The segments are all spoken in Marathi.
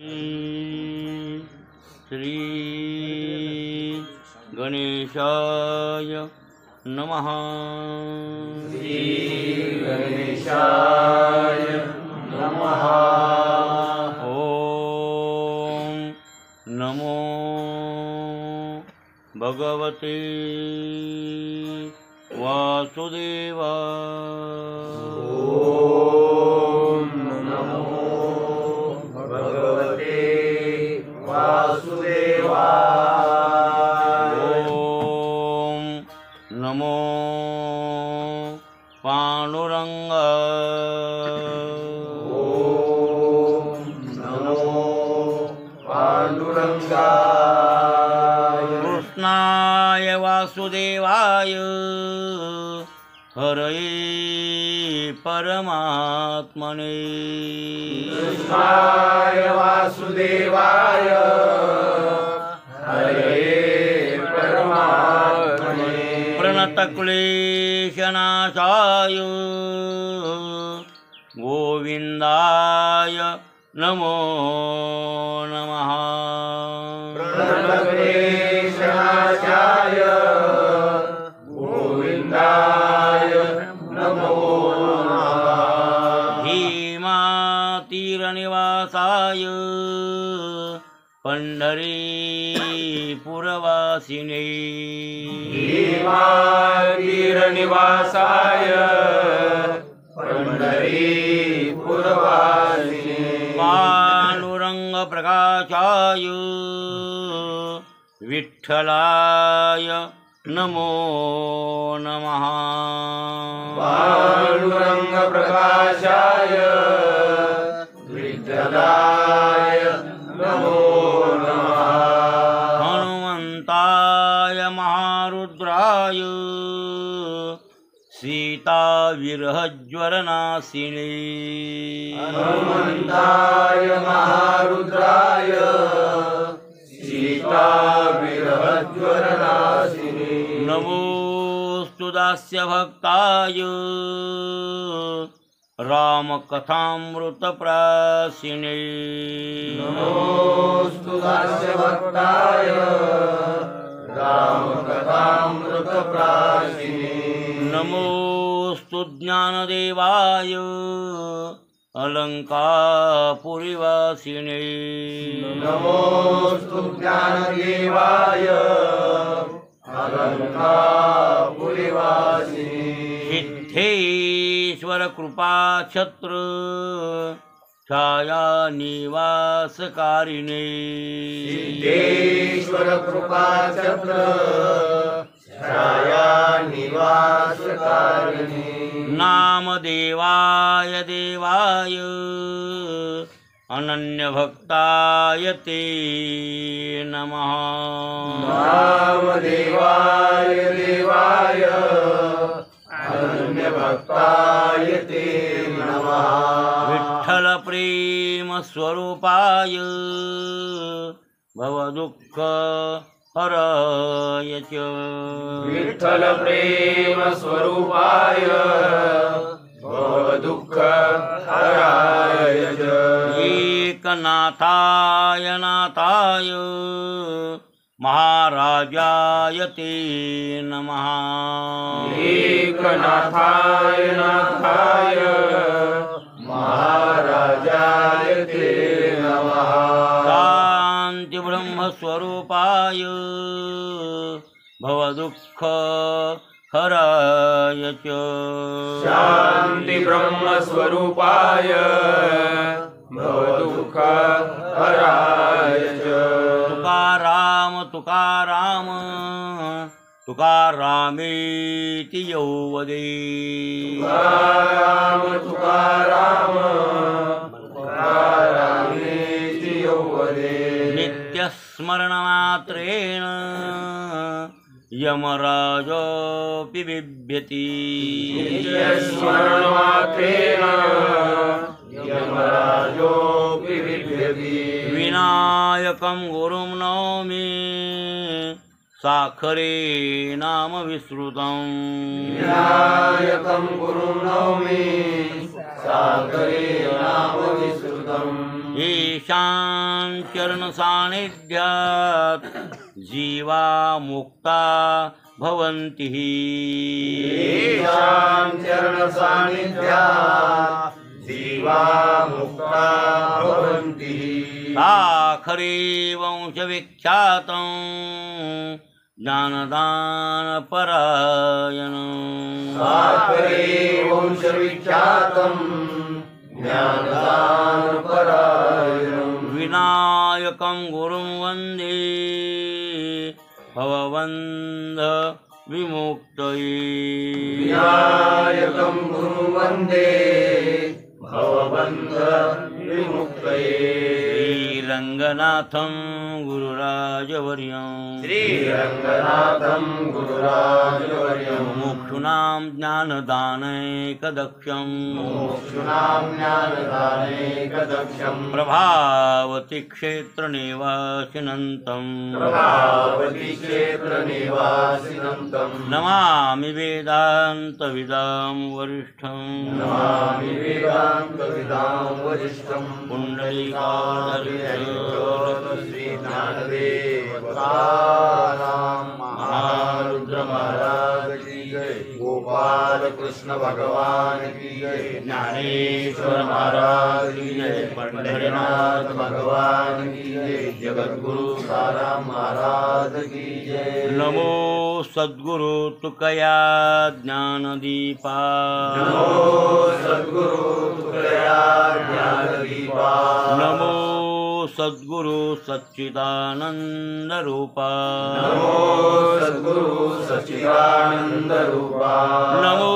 श्री गणेशाय नमः। श्री गणेशाय नमः। ओम नमो भगवते वासुदेवाय। ओम नमो भगवते वासुदेवाय। ओम नमो पांडुरंगाय। ओम नमो पांडुरंगाय। कृष्णाय वासुदेवाय हरये परमात्मने। कृष्णाय वासुदेवाय हरये परमात्मने। प्रणतक्लेशनाशाय गोविन्दाय नमो नमः। प्रणतक्लेशनाशाय गोविन्दाय नमो नमः। भीमातीरनिवासाय पंढरीपुरवासिने। भीमातीरनिवासाय पंढरीपुरवासिने। पांडुरंगप्रकाशाय विठ्ठलाय नमो नमः। पांडुरंगप्रकाशाय विठ्ठलाय नमो नमः। हनुमन्ताय महारुद्राय सीताविरहज्वरनाशिने। हनुमन्ताय महारुद्राय सीताविरहज्वरनाशिने। नमोऽस्तु दास्यभक्ताय रामकथामृतप्राशिने। नमोऽस्तु दास्यभक्ताय रामकथामृतप्राशिने। नमोऽस्तु ज्ञानदेवाय अलङ्कारपुरीवासिने। नमोऽस्तु ज्ञानदेवाय अलङ्कारपुरीवासिने। सिद्धेश्वर कृपाछत्र छायानिवासकारिणे। सिद्धेश्वर कृपाछत्र छायानिवासकारिणे। नामदेवाय देवाय अनन्यभक्ताय ते नमः। नामदेवाय देवाय अनन्यभक्ताय ते नमः। विठ्ठल प्रेम स्वरूपाय भवदुःख हराय च। विठ्ठल प्रेम स्वरूपाय भवदुःख हराय च। एकनाथाय नाथाय महाराजाय ते नमः। एकनाथाय नाथाय महाराजाय ते नमः। शान्ति ब्रह्म स्वरूपाय भवदुःख हराय च। शान्ति ब्रह्म स्वरूपाय भवदुःख हराय च। तुकाराम तुकाराम तुकारामेति यो वदे। तुकाराम तुकाराम तुकारामेति यो वदे। नित्यस्मरणमात्रेण यमराजोऽपि बिभ्यति। नित्यस्मरणमात्रेण यमराजोऽपि बिभ्यति। विनायकं गुरुं नौमि साखरे नाम विश्रुतम्। विनायकं गुरुं नौमि साखरे नाम विश्रुतम्। येषां चरणसान्निध्यात् जीवा मुक्ता भवन्ति येषां चरणसान्निध्यात् जीवा मुक्ता भवन्ति साखरे वंशविख्यातं ज्ञानदानपरायणं साखरे वंशविख्यातं ज्ञानदानपरायणं विनायकं गुरुं वन्दे भवबन्ध विमुक्तये विनायकं गुरुं वन्दे भवबन्ध विमुक्तये श्रीरङ्गनाथं गुरुराजवर्यं श्रीरङ्गनाथं गुरुराजवर्यं मुमुक्षूणां ज्ञानदानैकदक्षं मुमुक्षूणां ज्ञानदानैकदक्षं प्रभावती क्षेत्रनिवासिनं प्रभावती क्षेत्रनिवासिनं नमामि वेदान्तविदां वरिष्ठं नमामि वेदान्तविदां वरिष्ठं श्रीज्ञानदेव तुकाराम महारुद्र महाराज की जय गोपाल कृष्ण भगवान की जय ज्ञानेश्वर महाराज की जय पंढरीनाथ भगवान की जय जगद्गुरु तुकाराम महाराज की जय नमो सद्गुरु तुकया ज्ञानदीपा नमो सद्गुरु तुकया ज्ञानदीपा नमो सद्गुरु सच्चिदानंद रूपा नमो सद्गुरु सच्चिदानंद रूपा नमो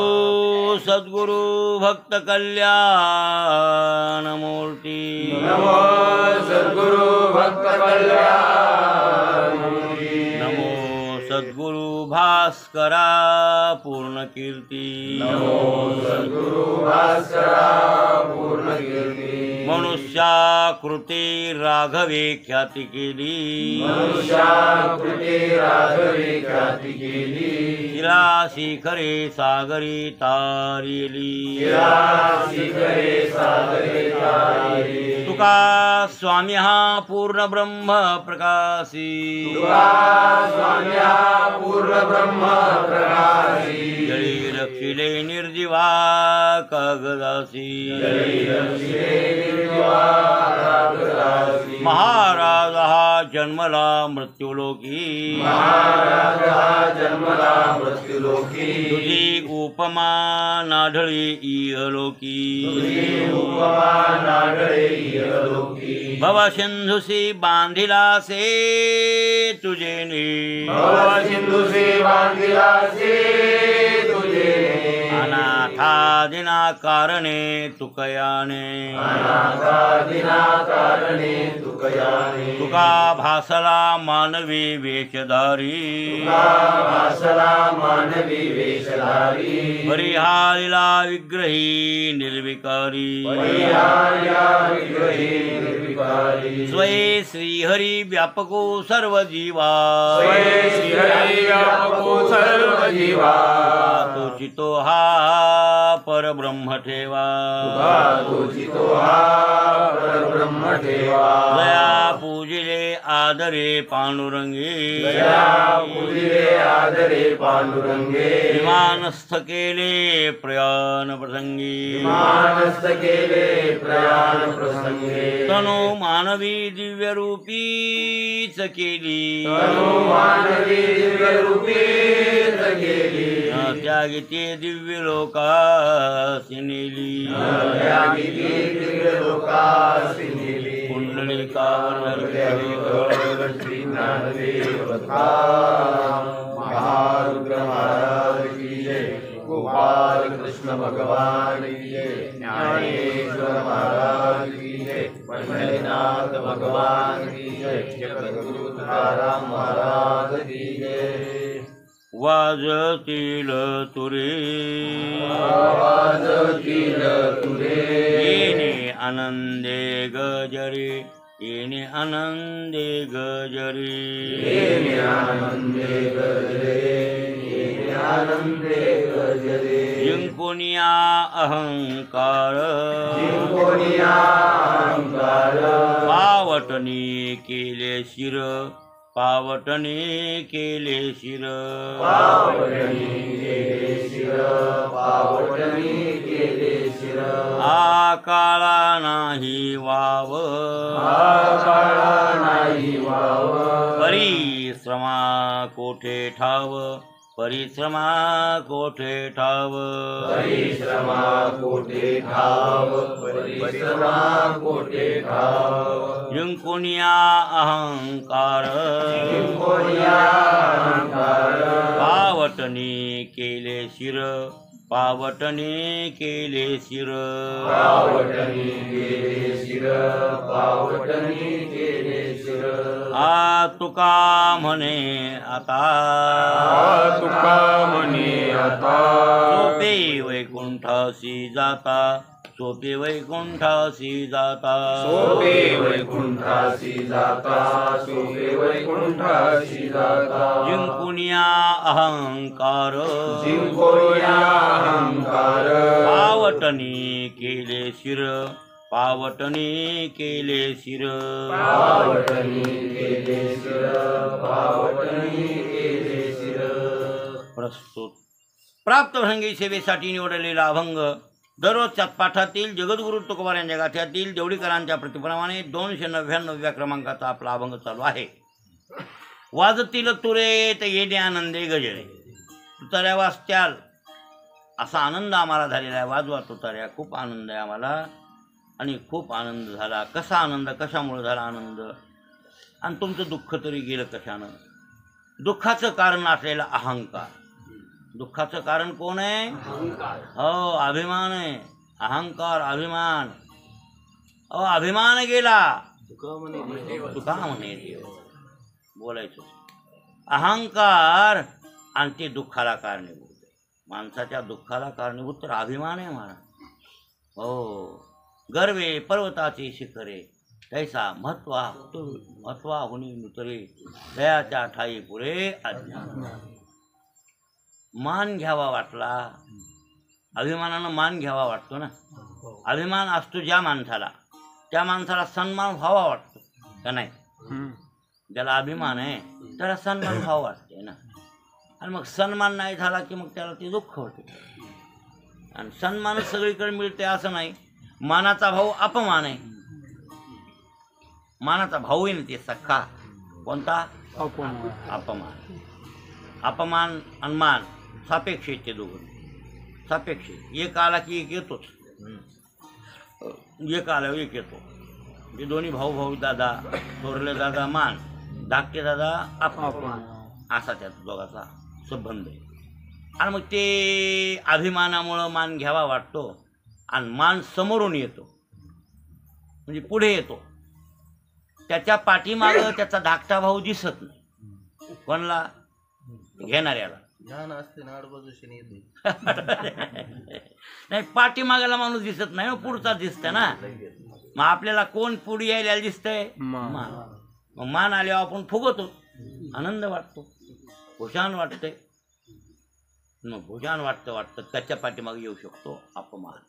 सद्गुरु भक्त कल्याण मूर्ति नमो सद्गुरु भक्त कल्याण नमो सद्गुरु भास्करा पूर्ण कीर्ति नमो सद्गुरु भास्करा पूर्ण कीर्ति मनुष्याकृती राघवे ख्याती केली मनुष्याकृती राघवे ख्याती केली तिला शिखरे सागरी तारिली शिखरे सागरे तारिली तुका स्वामी हा पूर्ण ब्रह्म प्रकाशी तुका स्वाम्या पूर्ण ब्रह्म प्रकाशी जळी रक्षिले निर्जीवा कागदासी महाराज हा जन्मला मृत्यूलोकी महाराज हा जन्मला मृत्यूलोकी तुझी उपमा नाढळी इहलोकी उपमा नाडळे इहलोकी भवसिंधुसी बांधिलासे तुझे भव सिंधुसे बांधिलासे तुझे अनाथादिना कारणे तुकयाने अनाथादिना कारणे तुकयाने तुका भासला मानवी वेशधारी तुका भासला मानवी वेशधारी परिहारिला विग्रही निर्विकारी परिहार्या विग्रही निर्विकारी स्वये श्रीहरी व्यापको सर्व जीवा स्वये श्रीहरी व्यापको सर्व जीवा तुचितो हा परब्रह्म ठेवा तुझितो हा परब्रह्म ठेवा दया पूजिले आदरे पांडुरंगे दया पूजिले आदरे पांडुरंगे विमानस्थ केले प्रयाण प्रसंगी विमानस्थ केले प्रयाण प्रसंगे तनु मानवी दिव्य रूपीच केली तनु मानवी दिव्य रूपीच केली त्यागिते दिव्य लोकासी नेली त्यागिती दिव्य लोकासी नेली पुंडलिकावर श्री ज्ञानदेव तुकाराम महारुद्र महाराज की जय गोपाल कृष्ण भगवान की जय ज्ञानेश्वर महाराज की जय पंढरीनाथ भगवान की जय जगद्गुरु तुकाराम महाराज की जय वाजतील तुरे वाजतील तुरे येणे आनंदे गजरे येणे आनंदे गजरे येणे आनंदे गजरे येणे आनंदे गर्जते जिंकोनिया अहंकार जिंकोनिया अहंकार पावटणी केले शिर पावटणी केले शिर पावटणी केले शिर पावटणी केले शिर आकाळा नाही वाव आकाळा नाही वाव परिश्रमा कोठे ठाव परिश्रमा कोठे ठाव परिश्रमा कोठे ठाव परिश्रमा कोठे ठाव जिंकुनिया अहंकार जिंकोनिया अहंकार पावटणी केले शिर पावटणी केले शिर पावटणी केले शिर पावटणी केले शिर आ तुका म्हणे आता तुका म्हणे आता सोपे वैकुंठासी जाता सोपे वैकुंठासी जाता सोपे वैकुंठासी जाता सोपे वैकुंठासी जाता जिंकुनिया अहंकार जिंकोनिया अहंकार पावटणी केले शिर पावटणी केले शिर पावटणी केले शिर पावटणी केले शिर प्रस्तुत प्राप्तभंगी सेवेसाठी निवडलेला अभंग दररोजच्या पाठातील जगद्गुरु तुकोबार यांच्या गाथ्यातील देवडीकरांच्या प्रतिप्रमाणे 299व्या क्रमांकाचा आपला अभंग चालू आहे. वाजतील तुरे ते येणे आनंदे गजरे तुतार्या वाजत्याल असा आनंद आम्हाला झालेला आहे. वाजवा तुतार्या खूप आनंद आहे आम्हाला आणि खूप आनंद झाला. कसा आनंद कशामुळे झाला आनंद आणि तुमचं दुःख तरी गेलं कशानं. दुःखाचं कारण असलेला अहंकार. दुःखाचं कारण कोण आहे? हो अभिमान आहे. अहंकार अभिमान. अभिमान गेला तुका म्हणे देव बोलायचं. अहंकार आणि ते दुःखाला कारणीभूत आहे. माणसाच्या दुःखाला कारणीभूत तर अभिमान आहे मला. हो गर्वे पर्वताचे शिखरे तैसा महत्वा हुनी नुतरे दयाच्या ठाई पुरे अज्ञान. मान घ्यावा वाटला अभिमानानं मान घ्यावा वाटतो ना. अभिमान असतो ज्या माणसाला त्या माणसाला सन्मान व्हावा वाटतो का नाही. ज्याला अभिमान आहे त्याला सन्मान व्हावा वाटते ना. आणि मग सन्मान नाही झाला की मग त्याला ते दुःख होते. आणि सन्मान सगळीकडे मिळते असं नाही. मानाचा भाऊ अपमान आहे. मानाचा भाऊ आहे ना ते सख्खा कोणता अपमान. अपमान आणि मान सापेक्ष आहेत ते दोघं. सापेक्ष एक आला की एक येतोच. एक आला एक येतो. ते दोन्ही भाऊ दादा थोरले दादा मान धाकटे दादा अपमान असा त्या दोघाचा संबंध आहे. आणि मग ते अभिमानामुळं मान घ्यावा वाटतो आणि मान समोरून येतो म्हणजे पुढे येतो. त्याच्या पाठीमागं त्याचा धाकटा भाऊ दिसत नाही. कोणला? घेणाऱ्याला. नाही पाठीमागाला माणूस दिसत नाही मग पुढचा दिसतंय ना. मग आपल्याला कोण पुढे यायला दिसतंय? मान. मग मान आल्यावर आपण फुगतो. आनंद वाटतो भूषान वाटतंय. मग भूषान वाटतं त्याच्या पाठीमागे येऊ शकतो अपमान.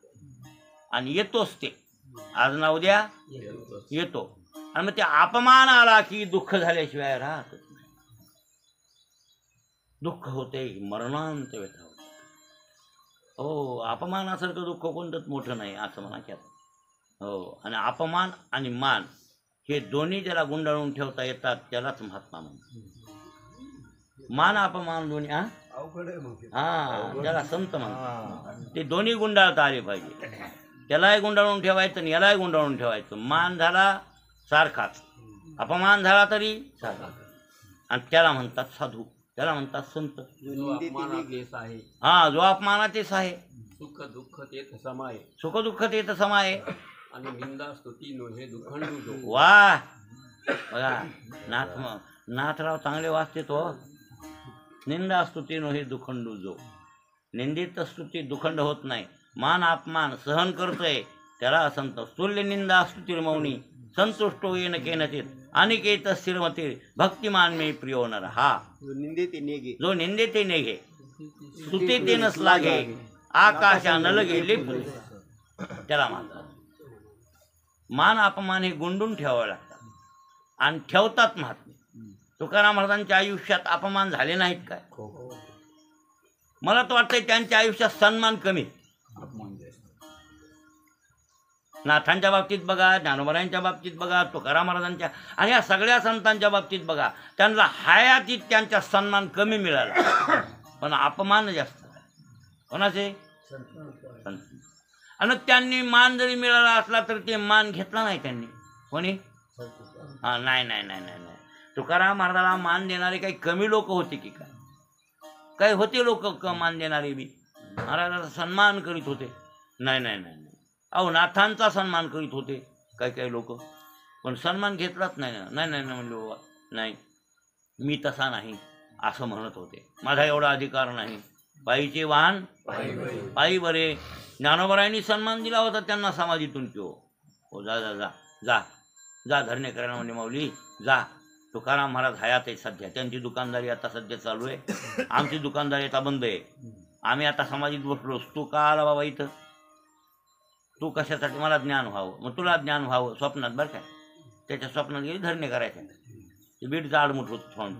आणि येतोच ते आज ना उद्या येतो. आणि मग ते अपमान आला की दुःख झाल्याशिवाय राहतच नाही. दुःख होते मरणांत व्यथा होते. हो अपमानासारखं दुःख कोणतंच मोठं नाही असं म्हणा की. हो आणि अपमान आणि मान हे दोन्ही ज्याला गुंडाळून ठेवता येतात त्यालाच महात्मा म्हणतात. मान अपमान दोन्ही त्याला संत म्हणतात. ते दोन्ही गुंडाळता आले पाहिजे. त्यालाही गुंडाळून ठेवायचं आणि यालाही गुंडाळून ठेवायचं. मान झाला सारखाच अपमान झाला तरी सारखा. आणि त्याला म्हणतात साधू त्याला म्हणतात संत. जो अपमानाचेच आहे. सुख दुःख तेथ समाय. सुख दुःख तेथ समाय. आणि निंदा स्तुती नोहे दुखंडू. वा बघा नाथराव चांगले वाचते तो. निंदा स्तुती नोहे दुखंडू जो. निंदित स्तुती दुखंड होत नाही. मान अपमान सहन करतोय त्याला संत. स्तुल्य निंदा स्तुती मौनी संतुष्टो येन केनचित अनिकेत स्थिरमती भक्तिमान मे प्रियो नर. हा निंदे ते नेगे जो निंदे ते नेघे सुते ते नस लागे आकाशा न लगे लेपुले. त्याला मानतात. मान अपमान हे गुंडून ठेवावे लागतात आणि ठेवतात महात्मे. तुकाराम महाराजांच्या आयुष्यात अपमान झाले नाहीत काय? मला तर वाटतंय त्यांच्या आयुष्यात सन्मान कमी. नाथांच्या बाबतीत बघा, ज्ञानोबरायांच्या बाबतीत बघा, तुकाराम महाराजांच्या आणि या सगळ्या संतांच्या बाबतीत बघा, त्यांना हयातीत त्यांचा सन्मान कमी मिळाला पण अपमान जास्त. कोणाचे? संत. आणि त्यांनी मान जरी मिळाला असला तर ते मान घेतला नाही त्यांनी. कोणी? हा, नाही नाही नाही नाही नाही. तुकाराम महाराजाला मान देणारे काही कमी लोक होते की काय? काही होते लोक मान देणारे बी महाराजाचा सन्मान करीत होते. नाही नाही नाही नाही. अहो, नाथांचा सन्मान करीत होते काही काही लोक, पण सन्मान घेतलाच नाही. नाही नाही नाही म्हणले बाबा, नाही मी तसा नाही असं म्हणत होते. माझा एवढा अधिकार नाही. पायीचे वाहन पायी बरे. ज्ञानोबरायांनी सन्मान दिला होता त्यांना समाधीतून की हो जा जा जा जा जा धरणे करायला म्हणजे माऊली जा. तुकाराम महाराज हयात आहे सध्या. त्यांची दुकानदारी आता सध्या चालू आहे. आमची दुकानदारी आता बंद आहे. आम्ही आता समाधीत बसलोस. तू का आला बाबा इथं? तू कशासाठी? मला ज्ञान व्हावं. मग तुला ज्ञान व्हावं स्वप्नात बरं काय? त्याच्या स्वप्नात गेली धरणे करायचे. ते बीड जाडमुठ होतं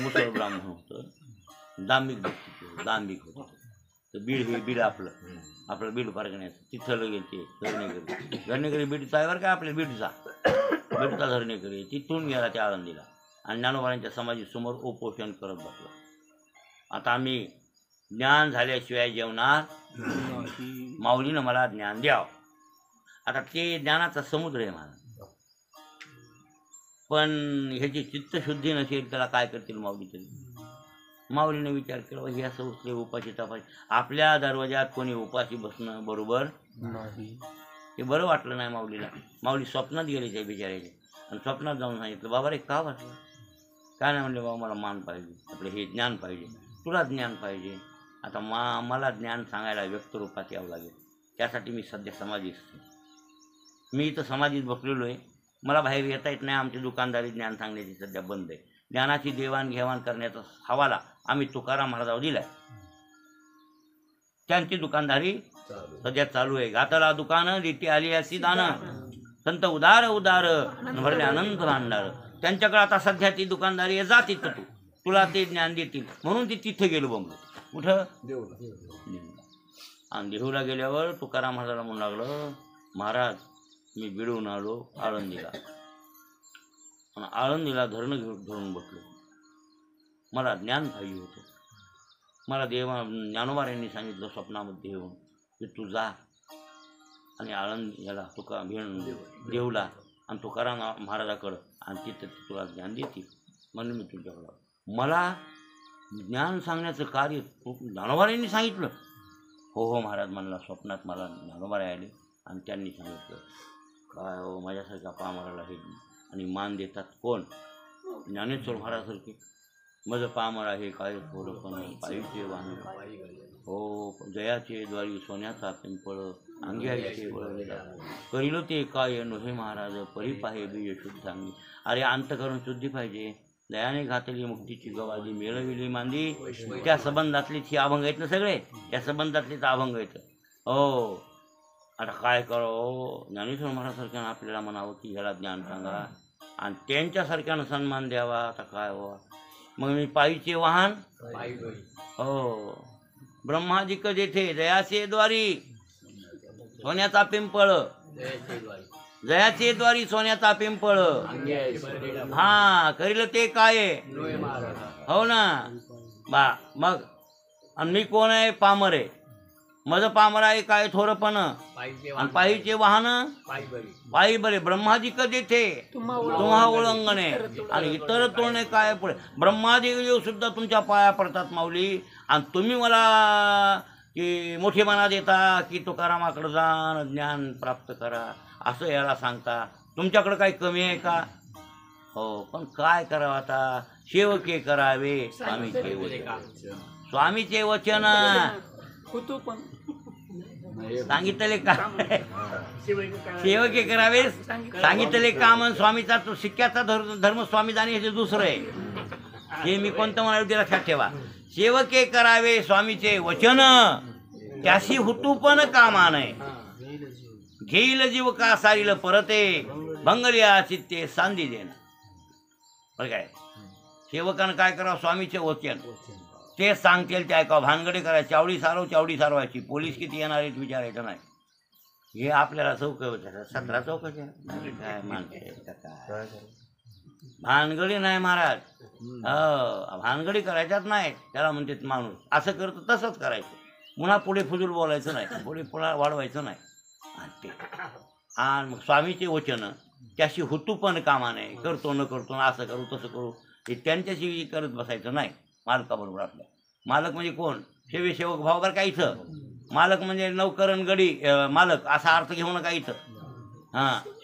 मुसळ ब्राह्मण होतं. दांभिक दांभिक होतं. तर बीड हे बीड आपलं बीड परगण्याचं. तिथं लगेल ते धरणेकरी बीडचा आहे बरं काय? आपल्या बीडचा धरणेकरी. तिथून गेला त्या आळंदीला आणि ज्ञानोबारांच्या समाधीसमोर उपोषण करत बसला. आता आम्ही ज्ञान झाल्याशिवाय जेवणार माऊलीनं मला ज्ञान द्यावं. आता ते ज्ञानाचा समुद्र आहे माझा, पण ह्याची चित्तशुद्धी नसेल त्याला काय करतील माऊली तरी. माऊलीने विचार केला हे असं उचले उपाशी तपाशी. आपल्या दरवाजात कोणी उपाशी बसणं बरोबर नाही. हे बरं वाटलं नाही माऊलीला. माऊली स्वप्नात गेले त्या बिचारायचे आणि स्वप्नात जाऊन सांगितलं बाबा रे का वाटलं? काय नाही म्हणले बाबा मला मान पाहिजे, आपलं हे ज्ञान पाहिजे, तुला ज्ञान पाहिजे. आता मला ज्ञान सांगायला व्यक्तरूपात यावं लागेल. त्यासाठी मी सध्या समाधीत. मी इथं समाधीत बसलेलो आहे. मला बाहेर येता येत नाही. आमची दुकानदारी ज्ञान सांगण्याची सध्या बंद आहे. ज्ञानाची देवाणघेवाण करण्याचा हवाला आम्ही तुकाराम महाराजावर दिलाय. त्यांची दुकानदारी सध्या चालू आहे. घातला दुकान देते आली अशी दान, संत उदार उदार भरले आनंद भांडार. त्यांच्याकडे आता सध्या ती दुकानदारी आहे. जा तिथं तुला ते ज्ञान देतील म्हणून ती तिथं गेलो बंबलो. कुठं? आणि देहूला गेल्यावर तुकाराम महाराजाला म्हणू लागलं महाराज मी बिडून आलो आळंदीला आणि आळंदीला धरून बसलो. मला ज्ञान पाहिजे होतं. मला ज्ञानोबारायांनी सांगितलं स्वप्नामध्ये येऊन की तू जा आणि आळंदीला देऊला आणि तुकाराम महाराजाकडं आणि तिथं तुला ज्ञान देतील म्हणून मी तुझ्याकडं. मला ज्ञान सांगण्याचं कार्य ज्ञानोबारायांनी सांगितलं. हो हो महाराज म्हणला. स्वप्नात मला ज्ञानोबाराय आले आणि त्यांनी सांगितलं काय हो माझ्यासारख्या पामराला हे आणि मान देतात कोण? ज्ञानेश्वर महाराजासारखे. माझं पामर आहे काय थोडं पण पायीचे वाहन हो जयाचे द्वारी सोन्याचा पिंपळ अंग्याचे वळलेला करिलो ते काय नोहे महाराज परी पाहे बीज शुद्ध अंगी. अरे अंत करून शुद्धी पाहिजे. दयाने घातली मुक्तीची गवाली मिळविली मांदी. त्या संबंधातलीच ही अभंग आहेत ना सगळे. त्या संबंधातलेच अभंग आहेत. हो आता काय करो? ज्ञानेश्वर महाराजासारख्यानं आपल्याला म्हणावं की ह्याला ज्ञान सांगा आणि त्यांच्यासारख्यानं सन्मान द्यावा. आता काय हो मग मी पायीचे वाहन हो ब्रह्मादिक जेथे जयाचे द्वारी सोन्याचा पिंपळ जयाचे द्वारी सोन्याचा पिंपळ हा करील ते काय हो ना बा. मग आणि मी कोण आहे? पामर आहे. माझं पामर आहे काय थोरं पण आणि पायीचे वाहन पायी बरे. ब्रह्मादिक जेथे तुम्हा ओळंगणे आणि इतर तोडणे काय पुढे. ब्रह्मादेव सुद्धा तुमच्या पाया पडतात माऊली आणि तुम्ही मला की मोठेपणा देता की तुकारामाकडे जा ज्ञान प्राप्त करा असं याला सांगता. तुमच्याकडे काही कमी आहे का? हो पण काय करावं आता? सेवके करावे स्वामीचे वचन. स्वामीचे वचन सांगितले का? सेवके करावे सांगितले काम. स्वामीचा तो शिक्क्याचा धर्म स्वामीदानी हे दुसरं आहे. हे मी कोणतं म्हणालो ते लक्षात ठेवा. सेवके करावे स्वामीचे वचन, त्याशी हुतूपण कामा नये. घेईल जीव का सारील परते, भंगलिया चित्ते सांदी देणं. बरं काय, सेवकानं काय करावं, स्वामीचे वचन ते सांगतील ते ऐकावं. भानगडी करायची, चावडी सारवायची. पोलीस किती येणार आहेत विचारायचं नाही. हे आपल्याला चौकशी 17 चौकशी काय मानते काय भानगडी नाही महाराज. भानगडी करायच्याच नाही. त्याला म्हणते माणूस असं करतो तसंच करायचं. पुन्हा पुढे फुजूल बोलायचं नाही, पुन्हा वाढवायचं नाही. आणि मग स्वामीचे वचन त्याशी हुतूपण कामा नाही. करतो न करतो असं करू तसं करू हे त्यांच्याशी करत बसायचं नाही. मालकाबरोबर आपल्या. मालक म्हणजे कोण, सेवेसेवक भाव बरं का इथं. मालक म्हणजे नौकरण गडी मालक असा अर्थ घेऊ नका इथं.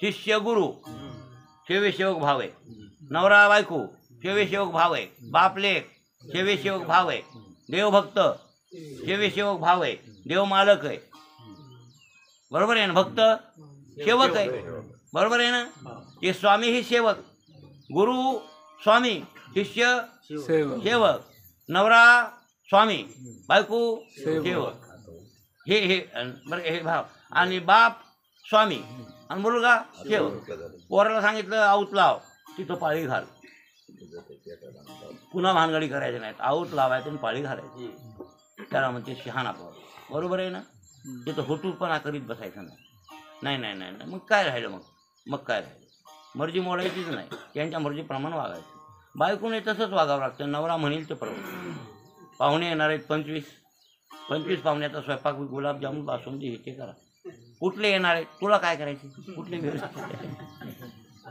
शिष्य गुरु सेवेसेवक भाव आहे. नवरा बायको सेवेसेवक भाव आहे. बाप लेक सेवेसेवक भाव आहे. देवभक्त सेवेसेवक भाव आहे. देव मालक आहे. बरोबर आहे ना. भक्त सेवक आहे. बरोबर आहे ना. हे स्वामी ही सेवक, गुरु स्वामी, शिष्य सेवक, नवरा स्वामी, बायको सेवक. हे बरं हे भाव. आणि बाप स्वामी आणि मुलगा सेवक. पोराला सांगितलं आऊत लाव, तिथं पाळी घाल. पुन्हा भानगडी करायची नाहीत. आऊत लावायचं आणि पाळी घालायची. त्याला म्हणते शहाणा पोर. बरोबर आहे ना. तिथं हुतूपणा करीत बसायचं नाही. नाही. मग काय राहिलं. मग काय राहिलं. मर्जी मोडायचीच नाही. त्यांच्या मर्जीप्रमाणे वागायचं. बायकोने तसंच वागावं लागतं. नवरा म्हणेल ते प्रमाणे. पाहुणे येणार आहेत 25 पाहुण्याचा स्वयंपाक, गुलाबजामुन, बासुंदी हे ते करा. कुठले येणार आहेत, तुला काय करायचे, कुठले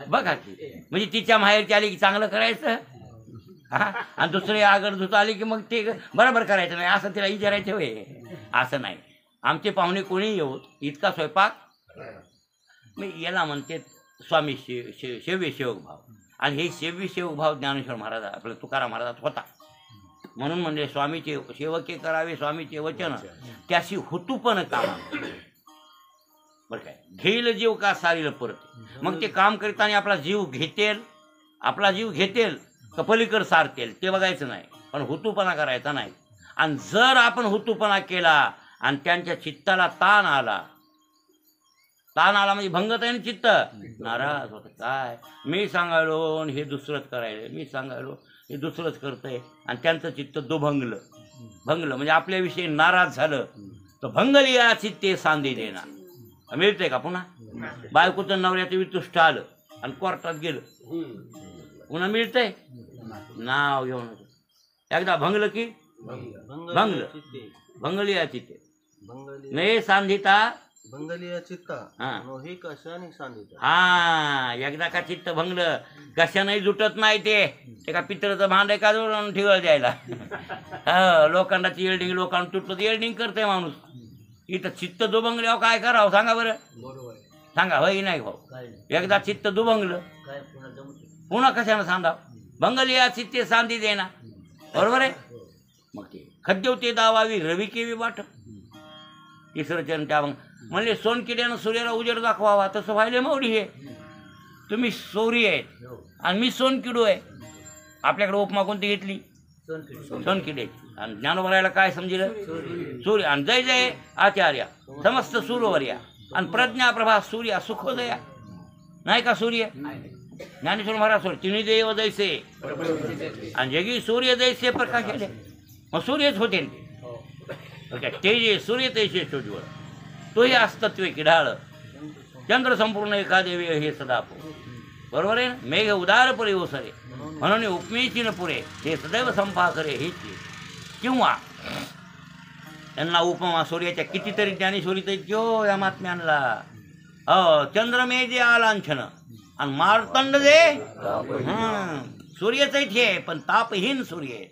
बघा की. म्हणजे तिच्या माहेरची आली की चांगलं करायचं. आणि दुसरे आगर धुत आली की मग ते बरोबर करायचं नाही असं तिला विचारायचं होय. असं नाही. आमचे पाहुणे कोणी येऊत इतका स्वयंपाक. मी याला म्हणते स्वामी सेव्य सेवक भाव. आणि हे सेव्य सेवक भाव ज्ञानेश्वर महाराज आपल्या तुकाराम महाराजात होता. म्हणून म्हणजे स्वामीचे सेवके करावे स्वामीचे वचन, त्याशी हुतूपण कामा. बरं काय, घेईल जीव का सारील परत. मग ते काम करताना आपला जीव घेतेल का पलीकड सारतेल ते बघायचं नाही. पण हुतूपणा करायचा नाही. आणि जर आपण हुतूपणा केला आणि त्यांच्या चित्ताला ताण आला म्हणजे भंगत आहे ना. चित्त नाराज होतं. काय मी सांगायलो हे दुसरंच करायला, मी सांगायलो हे दुसरंच करतंय. आणि त्यांचं चित्त भंगलं म्हणजे आपल्याविषयी नाराज झालं तर भंगली या चित्ते सांधी देणार. मिळतंय का पुन्हा. बायकोचं नवऱ्याचं वितुष्ट आलं आणि कोर्टात गेलं पुन्हा मिळतंय. नाव घेऊन एकदा भंगलं की भंगली या चित्ते नाही सांधिता. एकदा का चित्त भंगलं कशानंही जुटत नाही. ते का पितळचं भांड का जोडून ठिगळ द्यायला. लोखंडाची येल्डिंग लोकांना तुटलं येल्डिंग करते माणूस. इथं चित्त दुभंगल्यावर काय करावं सांगा बरं. सांगा होई नाही भाऊ. एकदा चित्त दुभंगलं पुन्हा कशानं सांधाव. भंगली या चित्ते सांधी देना. बरोबर आहे. मग ते खद्यवते दावावी रवी केवी वाट. तिसरं चरण त्या म्हणले सोनकिड्यानं सूर्याला उजेड दाखवावा. तसं व्हायले माऊली. हे तुम्ही सोरी आहेत आणि मी सोनकिडू आहे. आपल्याकडे उपमा कोणती घेतली सोनकिड्याची. आणि ज्ञानोबरायला काय समजलं सूर्य. आणि जय जय आचार्य समस्त सूर्यवर्या आणि प्रज्ञा प्रभा सूर्या सुखोदया. नाही का सूर्य. ज्ञानेश्वर महाराज सूर्य तिन्ही देव जैसे आणि जगी सूर्य जैसे प्रकाश आले. मग सूर्यच होते तेजे सूर्य तैसे शोधवळ. तोही असतत्वे किढाळ चंद्र संपूर्ण एखादेवी हे सदापो. बरोबर आहे ना. मेघ उदार परे ओसरे म्हणून उपमेची न पुरे हे सदैव संपा करे हेच. किंवा त्यांना उपमा सूर्याच्या कितीतरी ज्ञानेश्वरी जो या महात्म्यांना चंद्रमेजे आलांछन आणि मार्तंड दे सूर्यच इथे पण तापहीन सूर्य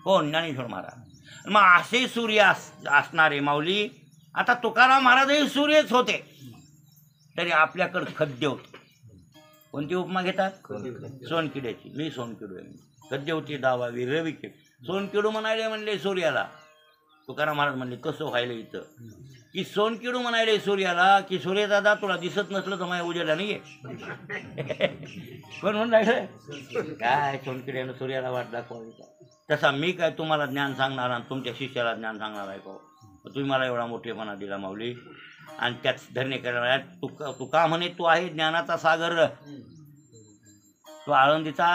कोण ज्ञानेश्वर महाराज. मग असे सूर्य असणारे माऊली. आता तुकाराम महाराजही सूर्यच होते तरी आपल्याकडं खद्य होते. कोणती उपमा घेतात सोनकिड्याची. मी सोनकिडू आहे. खद्य होती दावावी रवी के. सोनकिडू म्हणाले म्हणले सूर्याला. तुकाराम महाराज म्हणले कसं व्हायला इथं की सोनकिडू म्हणायले सूर्याला की सूर्य दादा तुला दिसत नसलं तर माझ्या उजेडा नाही आहे. कोण म्हणलं काय सोनकिड्यानं सूर्याला वाट दाखवावी का? तसा मी काय तुम्हाला ज्ञान सांगणार आणि तुमच्या शिष्याला ज्ञान सांगणार आहे का? तुम्ही मला एवढा मोठेपणा दिला माऊली आणि त्याच धरणे करायला तू का म्हणे तू आहे ज्ञानाचा सागर, तो आळंदीचा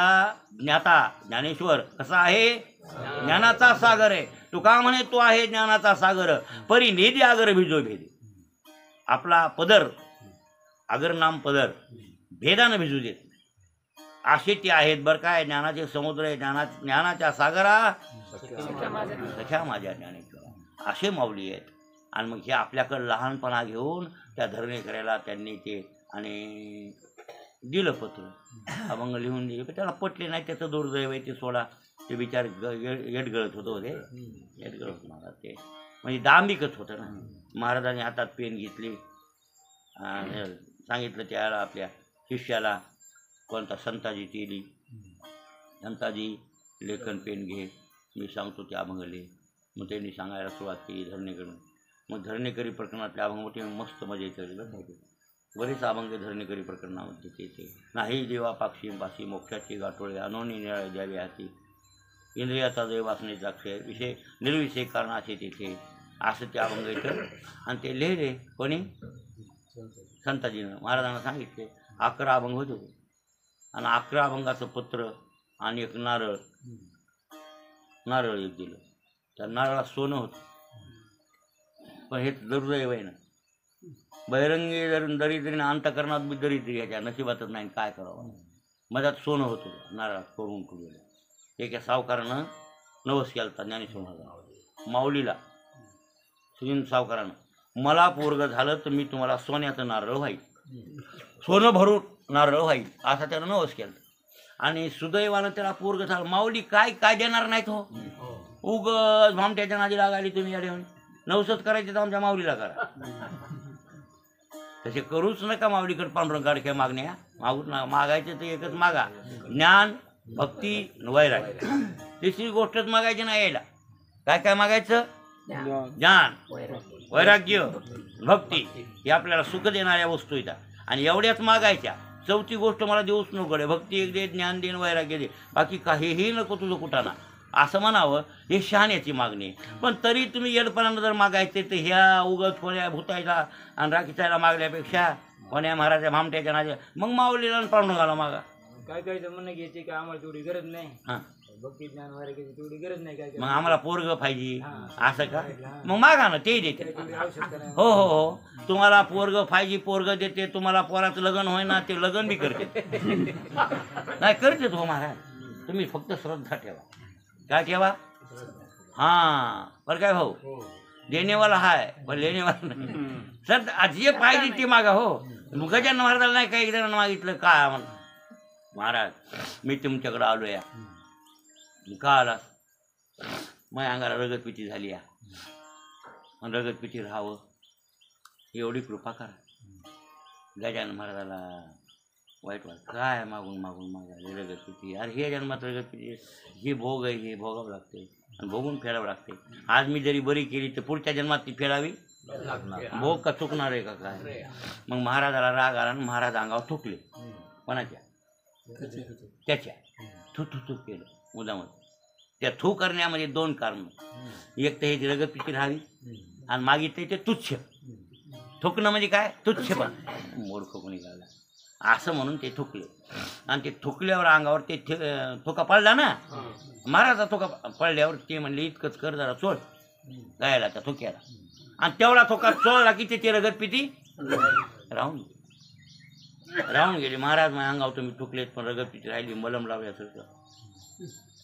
ज्ञाता ज्ञानेश्वर कसा आहे ज्ञानाचा सागर आहे. तू का म्हणे तू आहे ज्ञानाचा सागर, परी नेदी आगर भिजो भेदे. आपला पदर आगर नाम पदर भेदानं भिजू देत असे ते आहेत बरं काय. ज्ञानाचे समुद्र आहे, ज्ञानाच्या सागरा सख्या माझ्या ज्ञानेश्वरा असे माऊली आहेत. आणि मग हे आपल्याकडं लहानपणा घेऊन त्या धरणे करायला त्यांनी ते आणि दिलं पत्र अभंग लिहून दिले. त्याला पटले नाही, त्याचं दुर्दैव आहे ते सोडा. ते विचार येडगळत होतं ते येडगळत महाराज ते म्हणजे दांभिकच होतं ना. महाराजांनी हातात पेन घेतली सांगितलं त्याला आपल्या शिष्याला कोणता संताजी केली, संताजी लेखन पेन घे मी सांगतो ते अभंग लिह. मग त्यांनी सांगायला सुरुवात केली धरणेकडून. मग धरणेकरी प्रकरणातले अभंग मोठे मस्त मजे केले बघायचे. बरेच अभंग धरणेकरी प्रकरणामध्ये ते नाही देवा पाक्षी पाशी मोक्षाची गाठोळे अनोनी निराळे द्यावे हाती इंद्रियाचा जय वासनेचा क्षय विषय निर्विषय कारण असे तिथे असं ते अभंग येतं. आणि ते लिहिले कोणी संताजीनं महाराजांना सांगितले. 11 अभंग होते आणि 11 अभंगाचं पत्र आणि एक नारळ एक दिलं. त्या नारळात सोनं होतं. पण हे दुर्दैव आहे ना, बहिरंगी दरिद्रीने अंतकरणात बी दरिद्री ह्याच्या नशिबातच नाही काय करावं. मधात सोनं होतं नारळात करून ठेवलेलं. एका सावकारानं नवस केला ज्ञानेश्वर महाराज माऊलीला. श्रीन सावकारानं मला पोरग झालं तर मी तुम्हाला सोन्याचं नारळ व्हाईल, सोनं भरून नारळ व्हाईल असा त्यानं नवस केला. आणि सुदैवानं त्याला पोरग झालं. माऊली काय काय देणार नाहीत हो, उगच भामट्याच्या नादी लागायली तुम्ही या ठेवून. नवसच करायचे तर आमच्या माऊलीला करा. तसे करूच नका माऊलीकडे पांढरं गाडक्या मागण्या मागून मागायचे तर एकच मागा, ज्ञान भक्ती वैराग्य. तिसरी गोष्टच मागायची नाही यायला. काय काय मागायचं? ज्ञान वैराग्य भक्ती हे आपल्याला सुख देणाऱ्या वस्तू येतात आणि एवढ्याच मागायच्या. चौथी गोष्ट मला देऊच नको, भक्ती एक दे, ज्ञान देन, वैराग्य दे, बाकी काहीही नको तुझं कुठाना असं म्हणावं. हे शहाण्याची मागणी. पण तरी तुम्ही येडपणानं जर मागायचे तर ह्या उगत कोण्या भूतायला आणि राखीचायला मागल्यापेक्षा कोण्या महाराजा भामट्याच्या नाद्या मग माऊलीला पाळून घाला मागा. काय करायचं म्हणणं घ्यायचे की आम्हाला तेवढी गरज नाही, हां भक्ती ज्ञान वैराग्याची तेवढी गरज नाही. काय मग आम्हाला पोरग पाहिजे असं का? मग मागा ना, ते देते. हो हो हो, तुम्हाला पोरग पाहिजे, पोरग देते. तुम्हाला पोराचं लग्न होय ना, ते लग्न बी करते. नाही करते तो महाराज. तुम्ही फक्त श्रद्धा ठेवा. काय ठेवा? हां बरं काय भाऊ, देणेवाला हाय पण लेणेवाला नाही. सर जे पाहिजे ते मागा. हो गजानन महाराजाला नाही काही जणांना मागितलं काय म्हणून, महाराज मी तुमच्याकडं आलो या. का आला? माझ्या अंगाला रगतपिती झाली या, आणि रगतपिती राहावं एवढी कृपा करा. गजानन महाराजाला वाईट वाटत काय मागून मागून मागायला रगतपिती. अरे हे जन्मात रगतपिती हे भोग आहे, हे भोगावं लागते आणि भोगून फेडावं लागते. आज मी जरी बरी केली तर पुढच्या जन्मात ती फेडावी भोग का चुकणार आहे का काय? मग महाराजाला राग आला आणि महाराज अंगावर थुकले. कोणाच्या? त्याच्या. थू थू थू केलं मुदामत. त्या थू करण्यामध्ये 2 कारण. एक तर हे रगतपिती राहावी आणि मागितले ते तुच्छ. थुकणं म्हणजे काय? तुच्छ. पण मूर्ख कोणी गाला असं म्हणून ते थुकले. आणि ते थुकल्यावर अंगावर ते थोका पडला ना, महाराजा थोका पडल्यावर ते म्हणले इतकंच कर जरा चोळ गायला त्या थोक्याला. आणि तेवढा थोका चोळला की ते रगतपिती राहून गेली. महाराज माझ्या अंगावर तुम्ही थुकलेत पण रगतपिती राहिली, मलम लावल्यासारखं.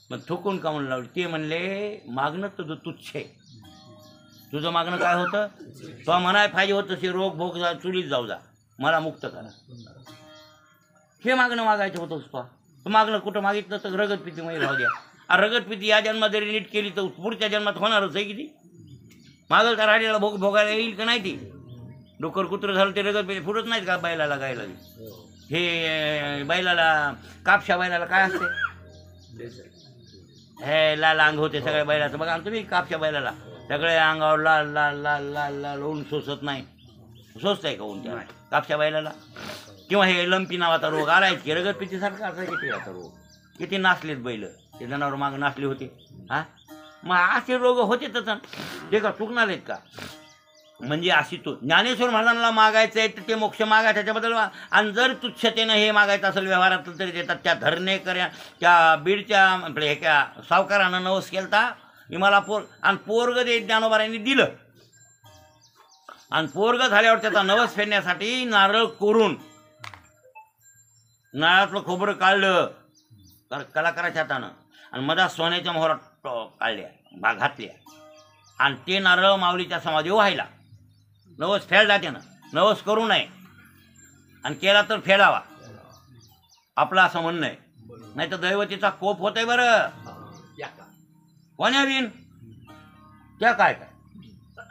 मग थुकून का म्हणून लावली? ते म्हणले मागणं तुझं तुच्छ आहे. तुझं मागणं काय होतं? तो म्हणाय पाहिजे होतं ते रोग भोग जा, चुलीत जाऊ जा, मला मुक्त करा. हे मागणं मागायचं होतं. तू मागणं कुठं मागितलं तर रगतपिती मध्ये राहू द्या. आणि रगतपिती या जन्मात जरी नीट केली तर पुढच्या जन्मात होणारच आहे. किती मागल का राहिलेला भोग भोगायला येईल का नाही? ती डोकर कुत्र झालं ते रगतपिती फुटत नाहीत का बैलाला गायला? हे बैलाला कापशा बैलाला काय असते? हे लाल अंग होते सगळ्या बैलाचं. बघा तुम्ही कापशा बैलाला सगळे अंगावर लाल लाल लाल लाल लाल ऊन सोसत नाही. सोसतंय का ऊन त्या कापशा बैलाला? किंवा हे लंपी नावाचा रोग आलाय की रगतपित्तीसारखा असायचा की याचा रोग. किती नाचलेत बैल, ते जनावर मागं नाचले होते. हा मग असे रोग होते तर ते का चुकणार आहेत का? म्हणजे अशी तो ज्ञानेश्वर महाराजांना मागायचं आहे तर ते मोक्ष मागा त्याच्याबद्दल. आणि जर तुच्छतेनं हे मागायचं असेल व्यवहारात तरी देतात. त्या धरणेकऱ्या त्या बीडच्या आपल्या ह्या सावकारानं नवस केलता की मला आणि पोरग ते ज्ञानोबारांनी दिलं. आणि पोरग झाल्यावर त्याचा नवस फेडण्यासाठी नारळ कोरून नारळातलं खोबरं काढलं कलाकाराच्या हातानं आणि मधात सोन्याच्या मोहरात काढल्या घातल्या आणि ते नारळ माऊलीच्या समाधी व्हायला. नवस फेडला त्यानं. नवस करू नये आणि केला तर फेडावा आपलं असं म्हणणं आहे. नाही तर दैवतीचा कोप होत आहे बरं. कोण्या बिन त्या काय काय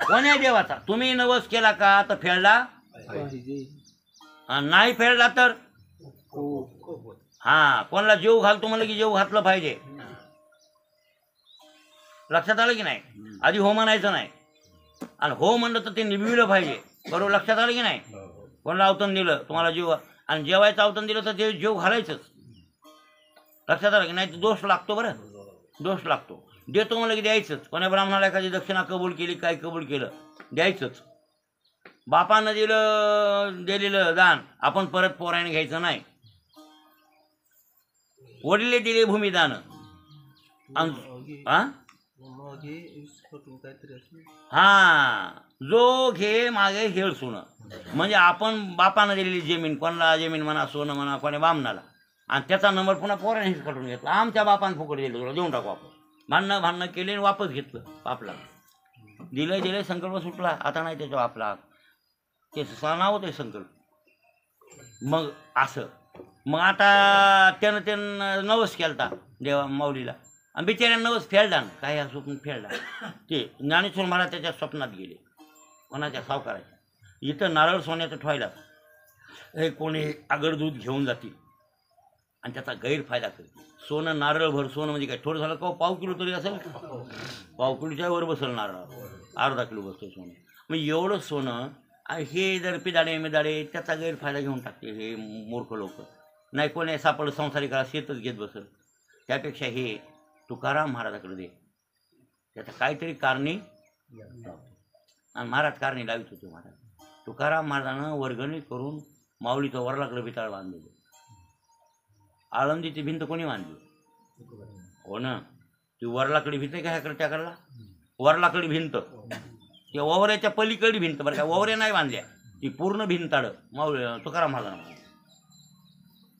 कोण्या देवाचा? तुम्ही नवस केला का तर फेडला, नाही फेडला तर हा कोणाला जीव घालतो म्हणलं की जीव घातलं पाहिजे. लक्षात आलं की नाही? आधी हो म्हणायचं नाही आणि हो म्हणलं तर ते निभविलं पाहिजे. बरोबर लक्षात आलं की नाही? कोणाला अवतन दिलं तुम्हाला जीव आणि जेवायचं अवतन दिलं तर ते जीव घालायचंच. लक्षात आलं की नाही? दोष लागतो बरं, दोष लागतो. देतो म्हणलं की द्यायचंच. कोण्या ब्राह्मणाला एखादी दक्षिणा कबूल केली, काय कबूल केलं द्यायचंच. बापानं दिलेलं दान आपण परत पोराने घ्यायचं नाही. वडिले दिले भूमिदान हा जो घे मागे हेळ सुन. म्हणजे आपण बापानं दिलेली जमीन, कोणाला जमीन म्हणा, सोनं म्हणा, कोण्या बामणाला, आणि त्याचा नंबर पुन्हा पोराने हिच कटून घेतला. आमच्या बापानं फुकट दिलं, तुला देऊन टाकू आपण. भांडणं केले आणि वापस घेतलं. आपला दिलं संकल्प सुटला. आता नाही त्याच्यावर आपला ते नाव ते संकल्प. मग असं मग आता त्यानं नवस केलता देवा माऊलीला आणि बिचाऱ्यानं नवस फेडला ना. काही असो पण फेडला. ते ज्ञानेश्वर महाराज त्याच्या स्वप्नात गेले. कोणाच्या? सावकाराच्या. इथं नारळ सोन्याचं ठेवायला हे कोणी आगड दूध घेऊन जातील आणि त्याचा गैरफायदा करतील. सोनं नारळभर सोनं म्हणजे काय थोडं झालं का पाव किलो तरी असेल. पाव किलोच्या वर बसेल नारळ, अर्धा किलो बसतो सोनं. मग एवढं सोनं हे जर पिदाडे मिदाडे त्याचा गैरफायदा घेऊन टाकते हे मूर्ख लोक. नाही कोणी सापडलं संसारिकाला शेतच घेत बसल. त्यापेक्षा हे तुकाराम महाराजाकडे दे. त्याचं काहीतरी कारणी आणि महाराज कारणी लावित होते. महाराज तुकाराम महाराजानं वर्गणी करून माऊलीचं वरलाकडे बिताळ बांधलेलं. आळंदीची भिंत कोणी बांधली? हो ना. ती वरलाकडी भिंत आहे का ह्याकडे त्याकडला? वरलाकडी भिंत त्या ओवऱ्याच्या पलीकडे भिंत बरं का. ओवऱ्या नाही बांधल्या. ती पूर्ण भिंताड तुकाराम महाराजांना.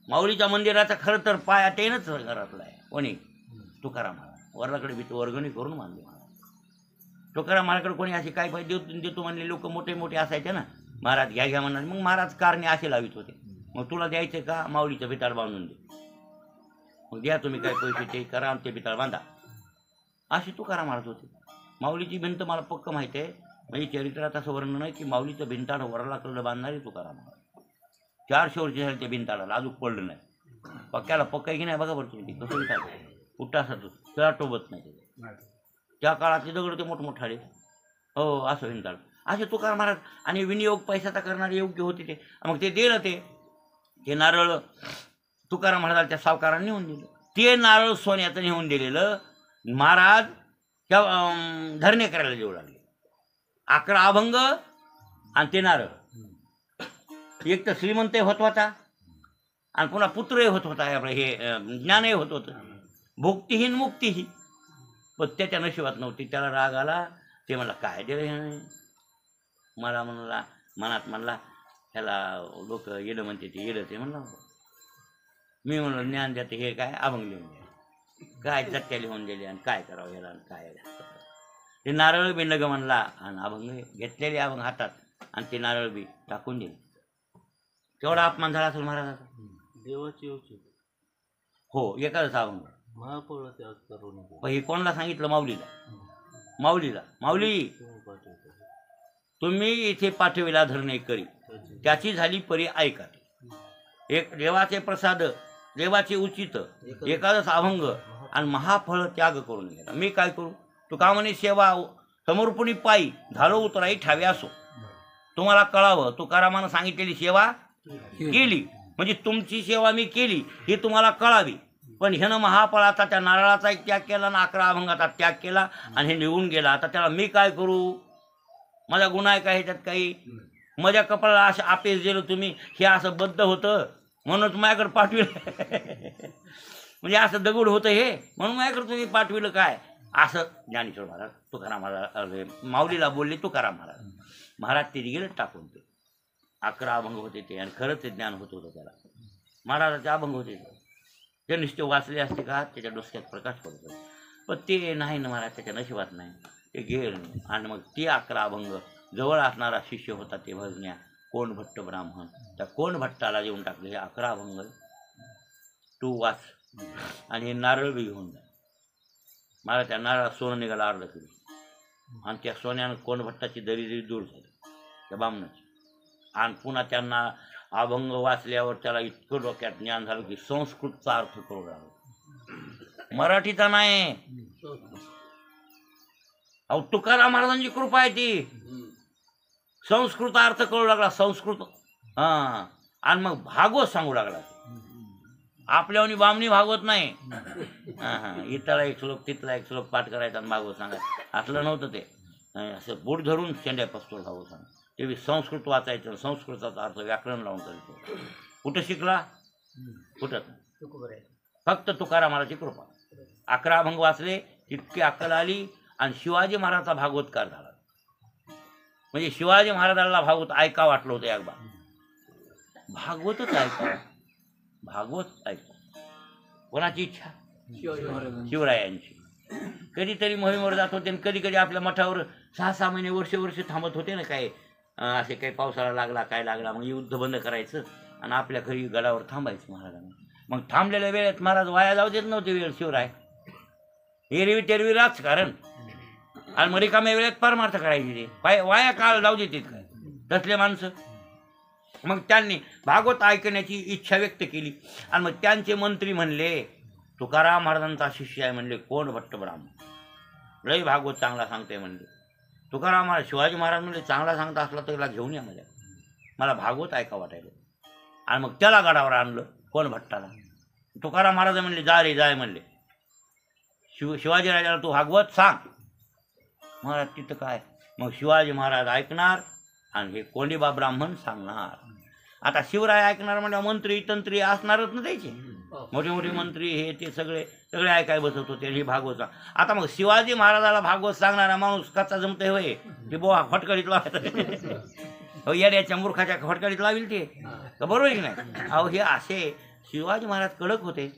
माऊलीच्या मंदिराचा खरं तर पाया टेनच घरातला आहे. कोणी? तुकाराम महाराज. वरलाकडे भिंत वर्गणी करून बांधली. तुकाराम महाराजकडे कोणी असे काय पाहिजे देतो म्हणले लोक मोठे मोठे असायचे ना. महाराज घ्या घ्या म्हणणार. मग महाराज कारणे असे लावित होते. मग तुला द्यायचं का? माऊलीचं भिताळ बांधून दे. मग द्या तुम्ही काय पैसे ते करा आणि ते भिताळ बांधा. असे तुकाराम महाराज होते. माऊलीची भिंत मला पक्क माहिती आहे. म्हणजे चरित्रात असं वर्णन आहे की माऊलीचं भिंताळ वरलाकडं बांधणारे तुकाराम महाराज. 400 वर्ष झाले त्या भिंताळाला अजून पडलं नाही. पक्क्याला पक्का की नाही बघा बरं तुम्ही. कसं विचार कुठं असं त्याला टोबत नाही. त्या काळातले दगड ते मोठमोठाले. हो असं भिंताळ असे तुकाराम महाराज. आणि विनियोग पैशाचा करणारे योग्य होते ते. मग ते दिलं ते नारळ तुकाराम महाराजांच्या सावकारांनी नेऊन दिलं. ते नारळ सोन्याचं नेऊन दिलेलं महाराज त्या धरणे करायला जेवू लागले. 11 अभंग आणि ते नारळ. एक तर श्रीमंतही होत होता आणि पुन्हा पुत्रही होत होता. आपलं हे ज्ञानही होत होतं. भुक्तीही मुक्तीही. पण त्याच्या नशिबात नव्हती. त्याला राग आला. ते म्हणला काय दिलं मला. म्हणला मनात म्हणला ह्याला लोक येणं म्हणते ते येणं ते म्हणलं. मी म्हणलं ज्ञान देते हे काय अभंग लिहून द्या. काय चट्ट्या लिहून दिले आणि काय करावं याला आणि काय. ते नारळ बी नग म्हणला आणि अभंग घेतलेले अभंग हातात आणि ते नारळ बी टाकून दिले. केवढा अपमान झाला असेल महाराजाचा. देवाची हो एखादच अभंग. हे कोणाला सांगितलं? माऊलीला. माऊली तुम्ही इथे पाठविला धरणे करी त्याची झाली परी ऐका. एक देवाचे प्रसाद देवाचे उचित एखादच अभंग आणि महाफळ त्याग करून गेला. मी काय करू? तू का म्हणे सेवा समर्पणी पायी झालो उतराई ठावे असो. तुम्हाला कळावं तुकारामानं सांगितलेली सेवा केली म्हणजे तुमची सेवा मी केली हे तुम्हाला कळावी. पण ह्यानं महाफळाचा त्या नारळाचा एक त्याग केला ना 11 अभंगाचा त्याग केला आणि हे निघून गेला. आता त्याला मी काय करू? माझा गुन्हा आहे का ह्याच्यात काही? माझ्या कपाळाला असं आपेस दिलं तुम्ही, हे असं बद्ध होतं म्हणून माझ्याकडे पाठविलं. म्हणजे असं दगड होतं हे म्हणून माझ्याकडे तुम्ही पाठविलं काय? असं ज्ञानेश्वर महाराज तुकाराम महाराज माऊलीला बोलले. तुकाराम महाराज ते गेले टाकून. ते 11 अभंग होते ते आणि खरंच ते ज्ञान होत होतं त्याला. महाराजाचे अभंग होते ते नुसते वाचले असते का त्याच्या डोसक्यात प्रकाश पडतो. पण ते नाही ना महाराज, त्याच्या नशिबात नाही. ते गेले आणि मग ते 11 अभंग जवळ असणारा शिष्य होता ते भजन्या कोण भट्ट ब्राह्मण, त्या कोण भट्टाला देऊन टाकले हे 11 अभंग. तू वाच आणि हे नारळ बी घेऊन जा. मला त्या नारळात सोनं निघालं अर्ध किलो आणि त्या सोन्यानं कोण भट्टाची दरिद्री दूर झाली त्या बामणाची. आणि पुन्हा त्यांना अभंग वाचल्यावर त्याला इतकं डोक्यात ज्ञान झालं की संस्कृतचा अर्थ करू लागला, मराठीचा नाही. अहो तुकाराम महाराजांची कृपा आहे ती. संस्कृत अर्थ करू लागला, संस्कृत. हां, आणि मग भागवत सांगू लागला. आपल्यावनी बामणी भागवत नाही. हां, इथला एक श्लोक तिथला एक श्लोक पाठ करायचा आणि भागवत सांगायचं असलं नव्हतं ते. असं बोट धरून शेंड्या पसतो भागवत सांग. ते बी संस्कृत वाचायचं, संस्कृताचा अर्थ व्याकरण लावून करायचं. कुठं शिकला? कुठं? फक्त तुकाराम महाराजांची कृपा. 11 अभंग वाचले तितकी अक्कल आली आणि शिवाजी महाराजांचा भागवतकार झाला. म्हणजे शिवाजी महाराजांना भागवत ऐका वाटलं होतं एकदा. भागवतच ऐका, भागवत ऐका. कोणाची इच्छा? शिवरायांची. कधीतरी मोहिमेवर जात होते आणि कधी कधी आपल्या मठावर 6-6 महिने वर्ष थांबत होते ना. काय असे काही पावसाळा लागला काय लागला मग युद्ध बंद करायचं आणि आपल्या घरी गडावर थांबायचं महाराजांना. मग थांबलेल्या वेळेत महाराज वाया जाऊ देत नव्हते वेळ शिवराय. एरवी तेरवी राजकारण आणि मग रिकाम्या वेळेत परमार्थ करायचे ते वाया काळ जाऊ देतात काय तसले माणसं. मग त्यांनी भागवत ऐकण्याची इच्छा व्यक्त केली आणि मग त्यांचे मंत्री म्हणले तुकाराम महाराजांचा शिष्य आहे म्हणले कोण भट्ट ब्राह्मण, लय भागवत चांगला सांगते म्हणले. तुकाराम महाराज शिवाजी महाराज म्हणले चांगला सांगता असला तर त्याला घेऊन या माझ्या, मला भागवत ऐका वाटायला. आणि मग त्याला गडावर आणलं कोण भट्टाला. तुकाराम महाराज म्हणले जा रे जाय म्हणले. शिवाजी राजाला तू भागवत सांग. महाराज तिथं काय मग शिवाजी महाराज ऐकणार आणि हे कोंडीबा ब्राह्मण सांगणार. आता शिवराय ऐकणार म्हणजे मंत्री तंत्री असणारच ना त्याचे. मोठे मोठे मंत्री हे ते सगळे ऐकाय बसत होते हे भागवत सांग. आता मग शिवाजी महाराजाला भागवत सांगणारा माणूस कसा जमते होय ते बोहा फटकडीत लावायचं. येड्याच्या मूर्खाच्या फटकडीत लावील ते का? बरोबर की नाही? अहो हे असे शिवाजी महाराज कडक होते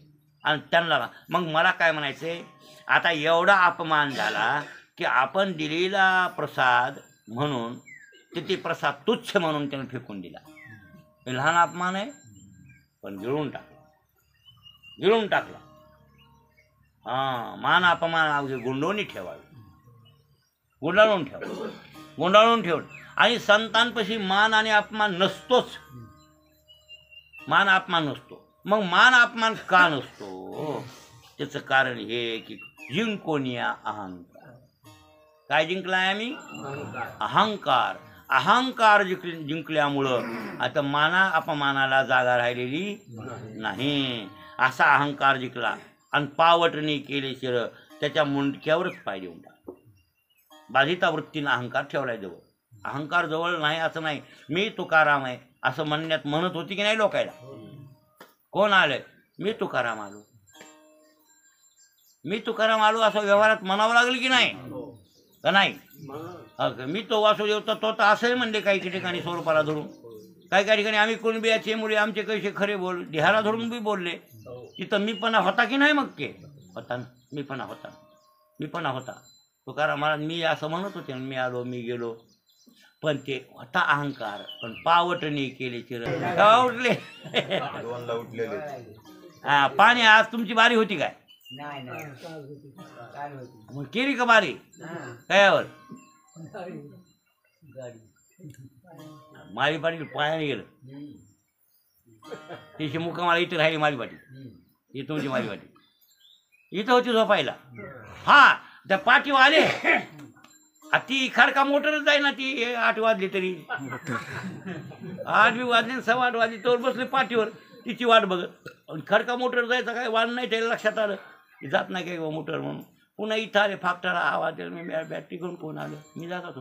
आणि त्यांना मग मला काय म्हणायचंय आता एवढा अपमान झाला की आपण दिलेला प्रसाद म्हणून ते प्रसाद तुच्छ म्हणून त्याने फेकून दिला. हे लहान अपमान आहे पण गिळून टाकला. हां, मान अपमान अवघे गुंडवून ठेवावे, गुंडाळून ठेव. आणि संतांपाशी मान आणि अपमान नसतोच. मान अपमान नसतो. मग मान अपमान का नसतो? त्याचं कारण हे की जिंकोनिया अहंकार. काय जिंकलाय आम्ही? अहंकार. अहंकार जिंकल्यामुळं आता माना अपमानाला जागा राहिलेली नाही. असा अहंकार जिंकला आणि पावटणी केले शिर त्याच्या मुंडक्यावरच पाय देऊन टाक. बाधिता वृत्तीनं अहंकार ठेवलाय जवळ. अहंकार जवळ नाही असं नाही. मी तुकाराम आहे असं म्हणण्यात म्हणत होती की नाही लोकायला? कोण आलंय? मी तुकाराम आलो असं व्यवहारात म्हणावं लागलं की नाही? का नाही? मी तो वासुदेव तर तो तर असंही म्हणले काही ठिकाणी स्वरूपाला धरून. काही ठिकाणी आम्ही कुणबियाचे मुळे आमचे कैसे खरे बोल देहाला धरून बी बोलले. तिथं मीपणा होता की नाही? मग के होता, मीपणा होता. तुकाराम महाराज मी असं म्हणत होते मी आलो मी गेलो पण ते होता अहंकार. पण पावटणी केले चिर उठले. हा, पाणी आज तुमची बारी होती काय? मग केली का बारी? कयावर माझी पाठी पायाने गेलं. तिची मुका मला इथे राहिली. माझी पाठी इथं होती. माझी पाठी इथं होती झोपायला. हा, त्या पाठीवर आले ती खडका मोटरच आहे ना ती 8 वाजली तरी 8 वाजले 8:15 वाजली तोवर बसले पाठीवर तिची वाट बघत. आणि खडका मोटर जायचा काय वाण नाही त्याला लक्षात आलं की जात नाही काय मोटर म्हणून. पुन्हा इथं आले फाकटाला आवाज मी बॅटरी घेऊन कोण आलं मी जात होतो.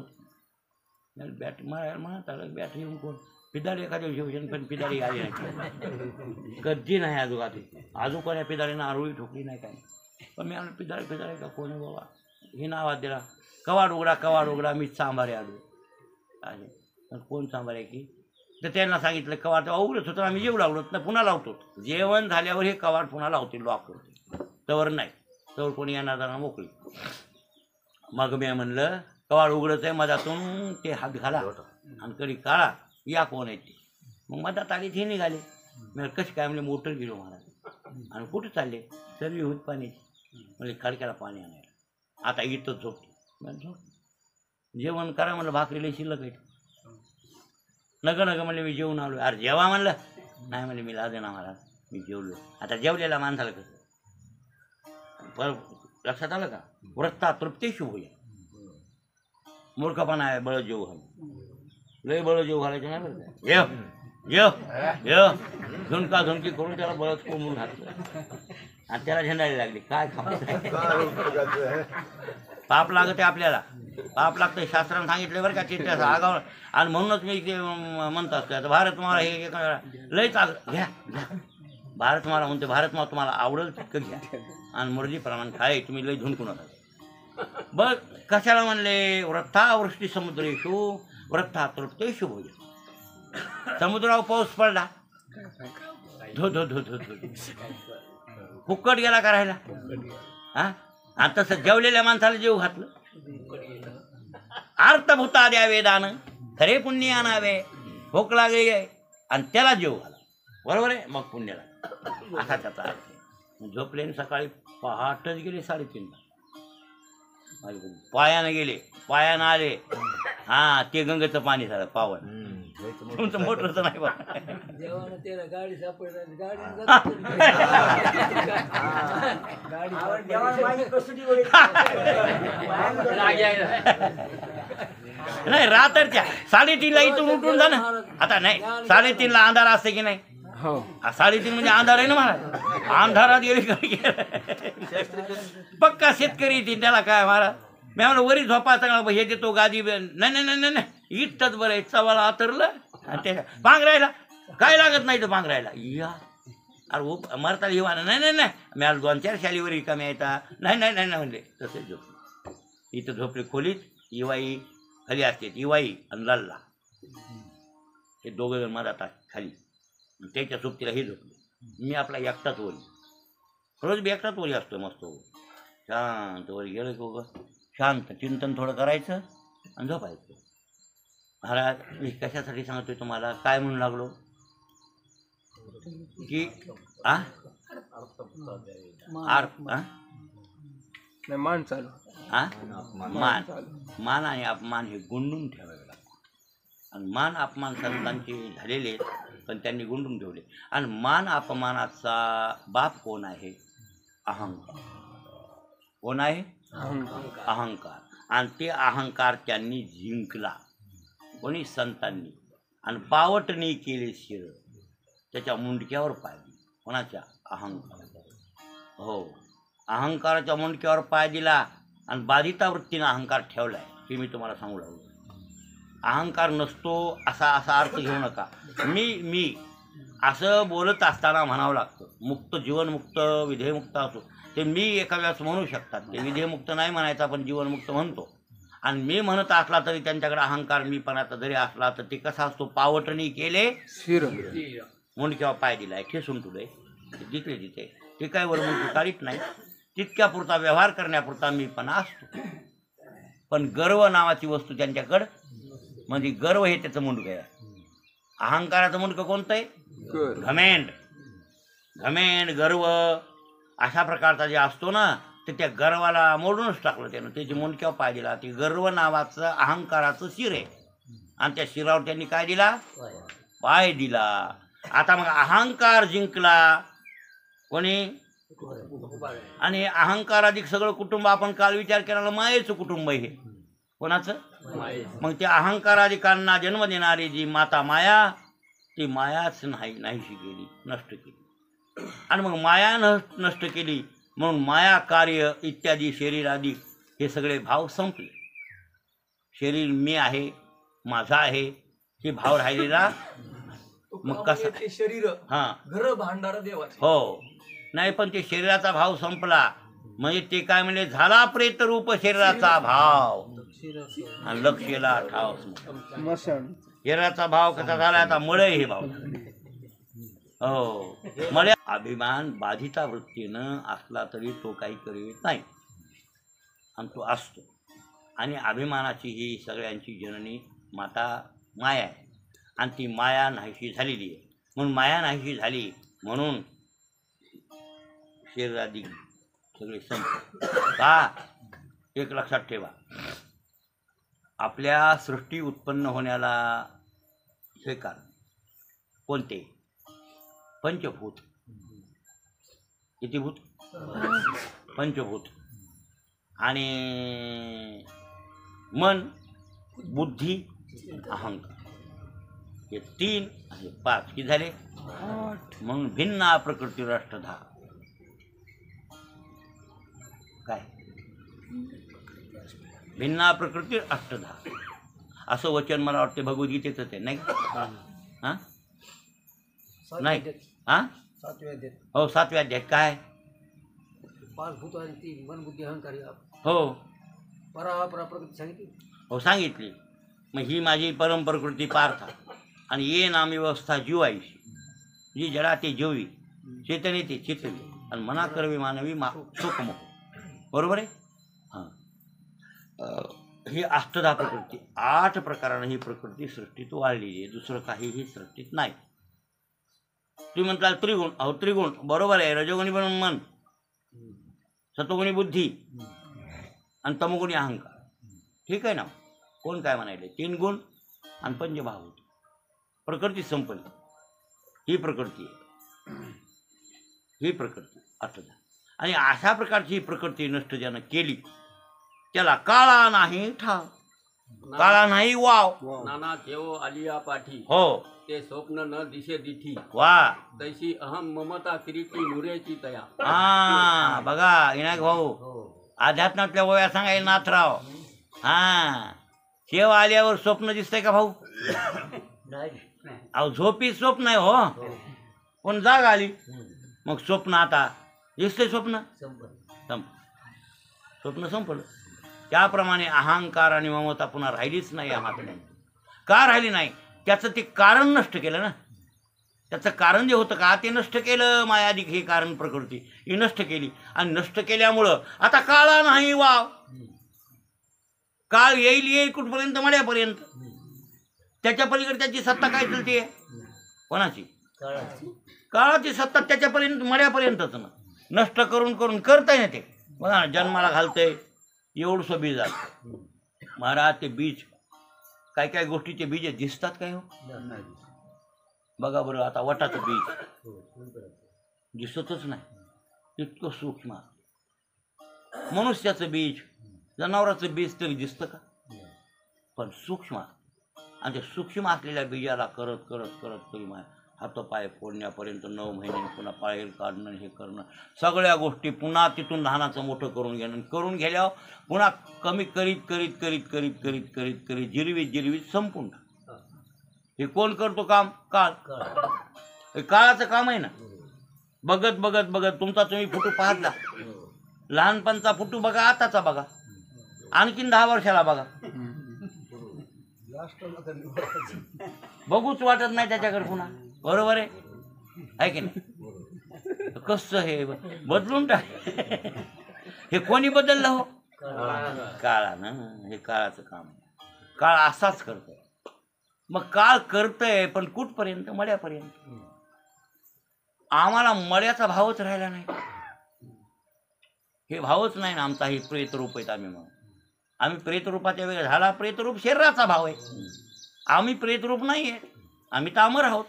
बॅटरी मला म्हणत आलं बॅटरी घेऊन कोण पिदारी एखाद्या शिवसेन पण पिदारी आली नाही कधी नाही आजू कोण्या पिदारीनं आरोळी ठोकली नाही काय. पण मी आलो पिदारी का कोणी बाबा हे नावात दिला कवाड उघडा मीच सांबारे आलो आहे. पण कोण सांबारे की तर त्यांना सांगितलं कवाड तेव्हा उघडत होतं आम्ही जेवू लागलो ना पुन्हा लावतो. जेवण झाल्यावर हे कवाड पुन्हा लावतील लॉक करते तवर नाही तवर कोणी येणार जाणार मोकळी. मग मी म्हणलं कवाड उघडत आहे मधातून ते हात घाला आणि कधी काढा या कोण आहे ते. मग मधात आली ते निघाले. मी कशी काय म्हणजे मोटर गेलो महाराज आणि कुठे चालले सर्वी होत पाण्याची म्हणजे खडक्याला पाणी आणायला. आता इथंच झोपतो झोप जेवण करा म्हणलं भाकरीला शिल्लक आहे. नग म्हणले मी जेवून आलो. अरे जेवा म्हणलं नाही म्हणले मी लाजे ना महाराज मी जेवलो. आता जेवलेला माणसाला कसं पर लक्षात आलं का व्रता तृप्तेशु होईल. मूर्खपणा आहे बळ जेव घाल लय बळ जेव घालायचं नाही बरं का. येव झुणकी करून त्याला बळच कोंबून घातलं आणि त्याला झेंडायला लागली काय खाऊ. पाप लागते आपल्याला पाप लागतं शास्त्रानं सांगितलं बरं का चित्त्याचा आगाव. आणि म्हणूनच मी ते म्हणत असतो आता भारत मला हे लय चाल घ्या भारत मला म्हणते भारत मला तुम्हाला आवडेल तितकं घ्या आणि मर्जीप्रमाणे खाय तुम्ही लय झुंकू नका. बघ कशाला म्हणले व्रथा वृष्टी समुद्रेशु व्रथा तृप्तेशु भोजन. समुद्रावर पाऊस पडला धो धो धो धो धो फुक्कट गेला करायला हा. आणि तसं जेवलेल्या माणसाला जेव घातलं. अर्थभूता द्यावे दान खरे पुण्य आणावे भूक लागली आहे आणि त्याला जेव घाला बरोबर आहे मग पुण्याला असा त्याचा अर्थ. झोपले सकाळी पहाटच गेले 3:30 पायानं गेले पायानं आले हा ते गंगेचं पाणी झालं पावन तुमचं मोटरचं नाही बा. गाडी नाही रात्रीच्या 3:30ला इथून उठून जा ना. आता नाही 3:30ला अंधार असते की नाही 3:30 म्हणजे अंधार आहे ना महाराज. अंधारात गेले पक्का शेतकरी येतील त्याला काय महाराज. मी म्हणलं वरी झोपा चांगला हे देतो गादी नाही इथंच बरं आहे चवाला आतरलं आणि त्याच्या पांघरायला काय लागत नाही तर पांघरायला या अरे मरताला हिवा नाही मी आज 2-4 शालीवर रिकामी येता नाही म्हणले तसेच झोपले. इथं झोपले खोलीत इवाई खाली असते इवाई आणि लल्ला हे दोघं जण मधात खाली त्याच्या सोबतीला हे झोपले. मी आपला एकटाच वरी रोज बी एकटाच वरी असतो मस्त शांत वरी गेलं की उगं शांत चिंतन थोडं करायचं आणि झोपायचं. महाराज मी कशासाठी सांगतोय तुम्हाला काय म्हणून लागलो की मान चालू मान आणि अपमान हे गुंडून ठेवावे लागतात. आणि मान अपमान संतांचे झालेले पण त्यांनी गुंडून ठेवले. आणि मान अपमानाचा बाप कोण आहे अहंकार. कोण आहे अहंकार. आणि ते अहंकार त्यांनी जिंकला कोणी संतांनी आणि पावटणी केले शिर त्याच्या मुंडक्यावर पाहिजे कोणाच्या अहंकार. हो अहंकाराच्या मुंडक्यावर पाय दिला आणि बाधिता वृत्तीनं अहंकार ठेवलाय हे मी तुम्हाला सांगू लागलो. अहंकार नसतो असा अर्थ घेऊ नका. मी असं बोलत असताना म्हणावं लागतं मुक्त जीवनमुक्त विधेयमुक्त असो ते मी एका वेळेस म्हणू शकतात. ते विधेयमुक्त नाही म्हणायचं आपण जीवनमुक्त म्हणतो. आणि मी म्हणत असला तरी त्यांच्याकडे अहंकार मीपणाचा जरी असला तर ते कसा असतो पावटणी केले मुंडक्यावर पाय दिलाय ठेसून तुले जिथे जिथे ते काय वर मुंडकी काढीत नाही तितक्यापुरता व्यवहार करण्यापुरता मीपणा असतो. पण गर्व नावाची वस्तू त्यांच्याकडं म्हणजे गर्व हे त्याचं मुंडकं आहे. अहंकाराचं मुंडकं कोणतं आहे घमेंड गर्व अशा प्रकारचा जे असतो ना तर त्या गर्वाला मोडूनच टाकलं त्यानं त्याची मुंडक्यावर पाय दिला. ते गर्व नावाचं अहंकाराचं शिर आहे आणि त्या शिरावर त्यांनी काय दिला पाय दिला. आता मग अहंकार जिंकला कोणी आणि अहंकार अधिक सगळं कुटुंब आपण काल विचार केला मायेचं कुटुंब हे कोणाचं? माये मग त्या अहंकाराधिकांना जन्म देणारी जी माता माया, ती मायाच नाहीशी केली, नष्ट केली. आणि मग माया नष्ट केली म्हणून माया कार्य इत्यादी शरीरादी हे सगळे भाव संपले. शरीर मी आहे, माझा आहे, हे भाव राहिलेला मग कसं? ते शरीर हां, घर भांडार देवाचे. हो. नाही, पण ते शरीराचा भाव संपला म्हणजे ते काय म्हणजे झाला प्रेत रूप शरीराचा भाव आणि लक्षेला ठाव. शरीराचा भाव कसा झाला आता? मळे हे भाव. हो, मळे. अभिमान बाधिता वृत्तीनं असला तरी तो काही करीत नाही आणि तो असतो. आणि अभिमानाची ही सगळ्यांची जननी माता माया आहे आणि ती माया नाहीशी झालेली आहे. म्हणून माया नाहीशी झाली म्हणून शरीरादी सगळे संपले. का? एक लक्षात ठेवा, आपल्या सृष्टी उत्पन्न होण्याला हे कारण कोणते? पंचभूत. किती भूत? पंचभूत. आणि मन, बुद्धी, अहंकार, हे 3 आणि 5 किती झाले? 8. म्हणून भिन्ना प्रकृती अष्टधा. काय? भिन्ना प्रकृती अष्टधा असं वचन मला वाटते भगवद्गीतेचं आहे, नाही? हां, नाही? हां, 7व्या अध्यायात हो, 7व्या अध्यायात काय? 5 भूत आणि 3 मन बुद्धी अहंकार या हो परा प्रकृती सांगितली. हो, सांगितली. मग ही माझी परमप्रकृती पार्था आणि ये नाम व्यवस्था जीवाईशी, जी जडा ते जीवी, चेतने ते चितवी आणि मना करवी मानवी सुखमोह. बरोबर आहे? हां, ही अष्टधा प्रकृती 8 प्रकारानं ही प्रकृती सृष्टीत वाढलेली आहे. दुसरं काहीही सृष्टीत नाही. तुम्ही म्हणताल त्रिगुण. अहो, त्रिगुण बरोबर आहे. रजोगुणी बनून मन, सतोगुणी बुद्धी आणि तमोगुणी अहंकार. ठीक आहे ना? कोण काय म्हणायले? 3 गुण आणि पंचभाव. प्रकृती संपली. ही प्रकृती आहे, ही प्रकृती अष्टधा. आणि अशा प्रकारची ही प्रकृती नष्ट ज्यानं केली त्याला काळा नाही ठाव, काळा नाही वाव. नाना केव आलिया पाठी, हो, ते स्वप्न न दिशे दिठी, वा. तैशी अहम ममता किरीटी नुरेची तया. हा, बघा विनायक भाऊ, अध्यात्मातल्या ओव्या सांगायला नाथराव. हा, शेव आल्यावर स्वप्न दिसतंय का भाऊ? अहो, झोपी स्वप्न आहे हो, पण जाग आली मग स्वप्न आता दिसतंय. स्वप्न स्वप्न संपलं. त्याप्रमाणे अहंकार आणि ममता पुन्हा राहिलीच नाही या महात्म्याने. का राहिली नाही? त्याचं ते कारण नष्ट केलं ना. त्याचं कारण जे होतं का ते नष्ट केलं. मायाधिक हे कारण प्रकृती ही नष्ट केली आणि नष्ट केल्यामुळं आता काळा नाही वाव. काळ येईल कुठपर्यंत? मड्यापर्यंत. त्याच्या पलीकडे त्याची सत्ता काय चलते? कोणाची? काळाची सत्ता त्याच्यापर्यंत, मड्यापर्यंतच ना. नष्ट करून करून करताय ना ते. बघा ना, जन्माला घालतंय एवढंसं बीज आहे महाराज. ते बीज काय काय गोष्टीचे बीज दिसतात काय हो? बघा बरं, आता वटाचं बीज दिसतच नाही, इतकं सूक्ष्म. मनुष्याचं बीज, जनावराचं बीज तरी दिसतं का? पण सूक्ष्म. आणि ते सूक्ष्म असलेल्या बीजाला करत करत करत तरी हातपाय फोडण्यापर्यंत 9 महिने पुन्हा पाळेल काढणं, हे करणं, सगळ्या गोष्टी पुन्हा तिथून लहानाचं मोठं करून घेणं. करून गेल्यावर पुन्हा कमी करीत करीत करीत करीत करीत करीत करीत जिरवीत जिरवीत संपून टाक. हे कोण करतो काम? काळ. हे काळाचं काम आहे ना. बघत बघत बघत तुमचा तुम्ही फोटो पाहत जा. लहानपणचा फोटो बघा, आताचा बघा, आणखीन 10 वर्षाला बघा, बघूच वाटत नाही त्याच्याकडे पुन्हा. बरोबर आहे की नाही? कसं हे बदलून टाक. हे कोणी बदललं हो? काळानं. हे काळाचं काम आहे. काळ असाच करतोय. मग काळ करतंय पण कुठपर्यंत? मड्यापर्यंत. आम्हाला मड्याचा भावच राहिला नाही. हे भावच नाही ना आमचा. हे प्रेतरूप आहेत आम्ही. मग आम्ही प्रेतरूपाच्या वेगळा झाला. प्रेतरूप शरीराचा भाव आहे. आम्ही प्रेतरूप नाही आहे. आम्ही तर अमर आहोत.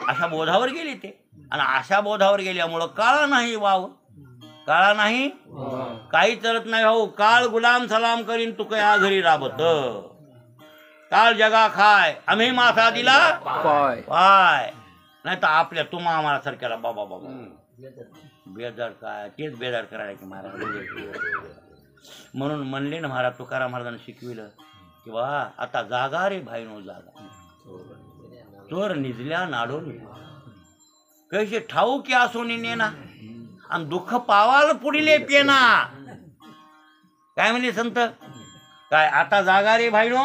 अशा बोधावर गेले ते. आणि अशा बोधावर गेल्यामुळं काळा नाही वाव. काळा नाही काही चलत नाही हो. काळ गुलाम सलाम करीन तू या घरी राबत. काळ जगा खाय आम्ही माथा दिला पाय पाय. नाही तर आपल्या तुम्हा आम्हाला सारख्याला बाबा बाबा बेजार काय तेच बेजार करायला की महाराज. म्हणून म्हणले ना महाराज तुकाराम महाराजांनी शिकविलं की वा आता जागा रे भाईनो जागा. चोर निजल्या नाडोनी कैसे ठाऊ की असोनी नेना आणि दुःख पावाल पुढीले पेना. काय म्हणले संत काय आता जागा रे भाईनो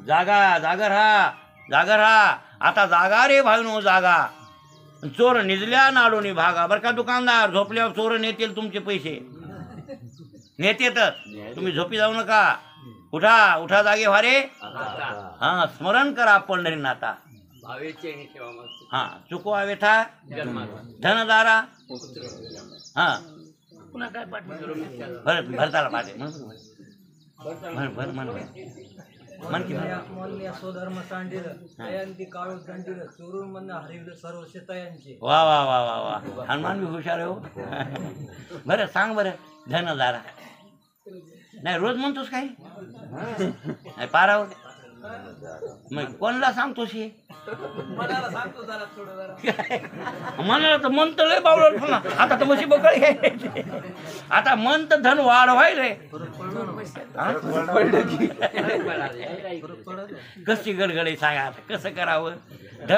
जागा जागर हा आता जागा रे भाईनो जागा. चोर निजल्या नाडोनी भागा. बरं का दुकानदार झोपल्यावर चोर नेतील तुमचे पैसे नेतेतच. तुम्ही झोपी जाऊ नका. उठा उठा जागे व्हारे. हा स्मरण करा पंढरीनाथा. भावेचे आणि सेवा मस्त हा चुकवावे था जन्माला धनदारा. हा पुन्हा काय पाठवलं भरताला पाठे मन की अमोल्य स्वधर्म सांडिल तयांती काळू दंडिल चोरून मन हरिवलं सर्व शेतयांचे. वा वा वा वा वा हनुमान बी हुशार आहे हो. बरं सांग बरं धनदारा. नाही रोज म्हणतोस काही नाही पारावर. मग कोणाला सांगतोस हे मनाला सांगतो जरा थोडं जरा. मनाला तर मन तर लय बावळ. आता तर म्हशी बकळ घ्यायचे. आता मन तर धन वाढवाय रे. कशी गडगडी सांगा आता कसं करावं.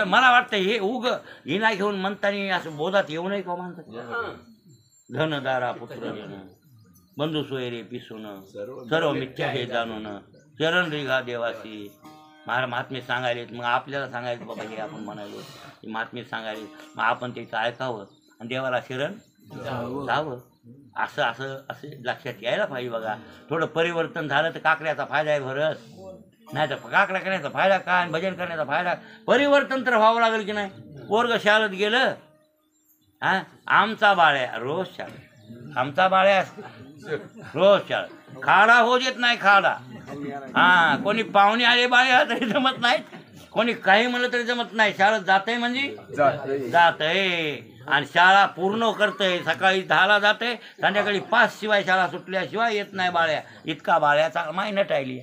मला वाटतं हे उग हिना घेऊन म्हणताना असं बोधात येऊ नये का म्हणतात. धनदारा पुत्र बंधू सोयरे पिसून सर्व मिथ्या हे जाणून चरण रिघा देवासी. महात्मे सांगायलेत. मग आपल्याला सांगायचं बाबा हे आपण म्हणालो की महात्मे सांगायले. मग आपण त्याचं ऐकावं आणि देवाला शरण जावं. असं असं असं लक्षात यायला पाहिजे बघा. थोडं परिवर्तन झालं तर काकड्याचा फायदा आहे भरत. नाही तर काकड्या करण्याचा फायदा काय आणि भजन करण्याचा फायदा. परिवर्तन तर व्हावं लागेल की नाही. वर्ग शाळेत गेलं हा आमचा बाळ्या रोज शाळेत. आमचा बाळ्या रोज शाळेत. खाडा हो देत नाही खाडा. हा कोणी पाहुणे आले बाळ्या तरी जमत नाहीत. कोणी काही म्हणलं तरी जमत नाही. शाळेत जातंय म्हणजे जातंय आणि शाळा पूर्ण करतंय. सकाळी 10ला जातंय संध्याकाळी 5 शिवाय शाळा सुटल्याशिवाय येत नाही बाळ्या. इतका बाळ्याचा माय नटायली.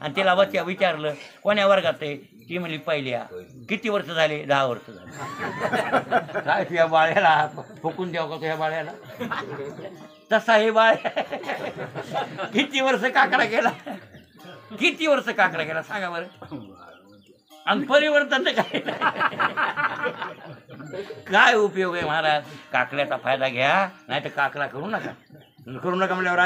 आणि तिला बच्चा विचारलं कोण्या वर्गात आहे. ती म्हणली पहिल्या. किती वर्ष झाले. 10 वर्ष झाले. काय तुझ्या बाळ्याला फुकून द्यावं का तुझ्या बाळ्याला. तसा हे बाळ किती वर्ष काकडा केला. किती वर्ष काकडा केला सांगा बरं. आणि परिवर्तन तर काय काय उपयोग आहे महाराज. काकड्याचा फायदा घ्या नाही तर काकडा करू नका. करू नका म्हणल्यावर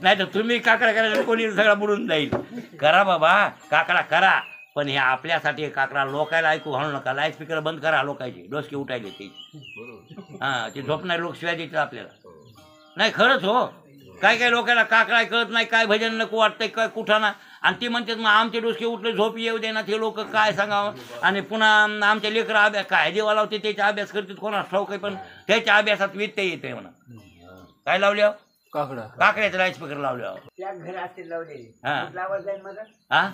नाही तर तुम्ही काकडा करायला कोणी सगळा बुडून जाईल. करा बाबा काकडा करा. पण हे आपल्यासाठी काकडा लोकायला ऐकू घालू नका. लाईट स्पीकर बंद करा लोकांचे डोसके उठायले ते. हा ते झोपणारे लोक शिवाय देतात आपल्याला. नाही खरंच हो. काय काय लोकांना काकडा कळत नाही. काय भजन नको वाटतंय काय कुठाना. आणि ते म्हणतात मग आमचे डोसके उठले झोप येऊ दे ना. ते लोक काय सांगावं. आणि पुन्हा आमच्या लेकरं अभ्यास काय देवा लावते त्याचा अभ्यास करतात कोणा ठाऊक आहे. पण त्याच्या अभ्यासात व्यत्यय येते म्हणा. काय लावल्या काकड्याचं लाईट स्पीकर लावल्या. हा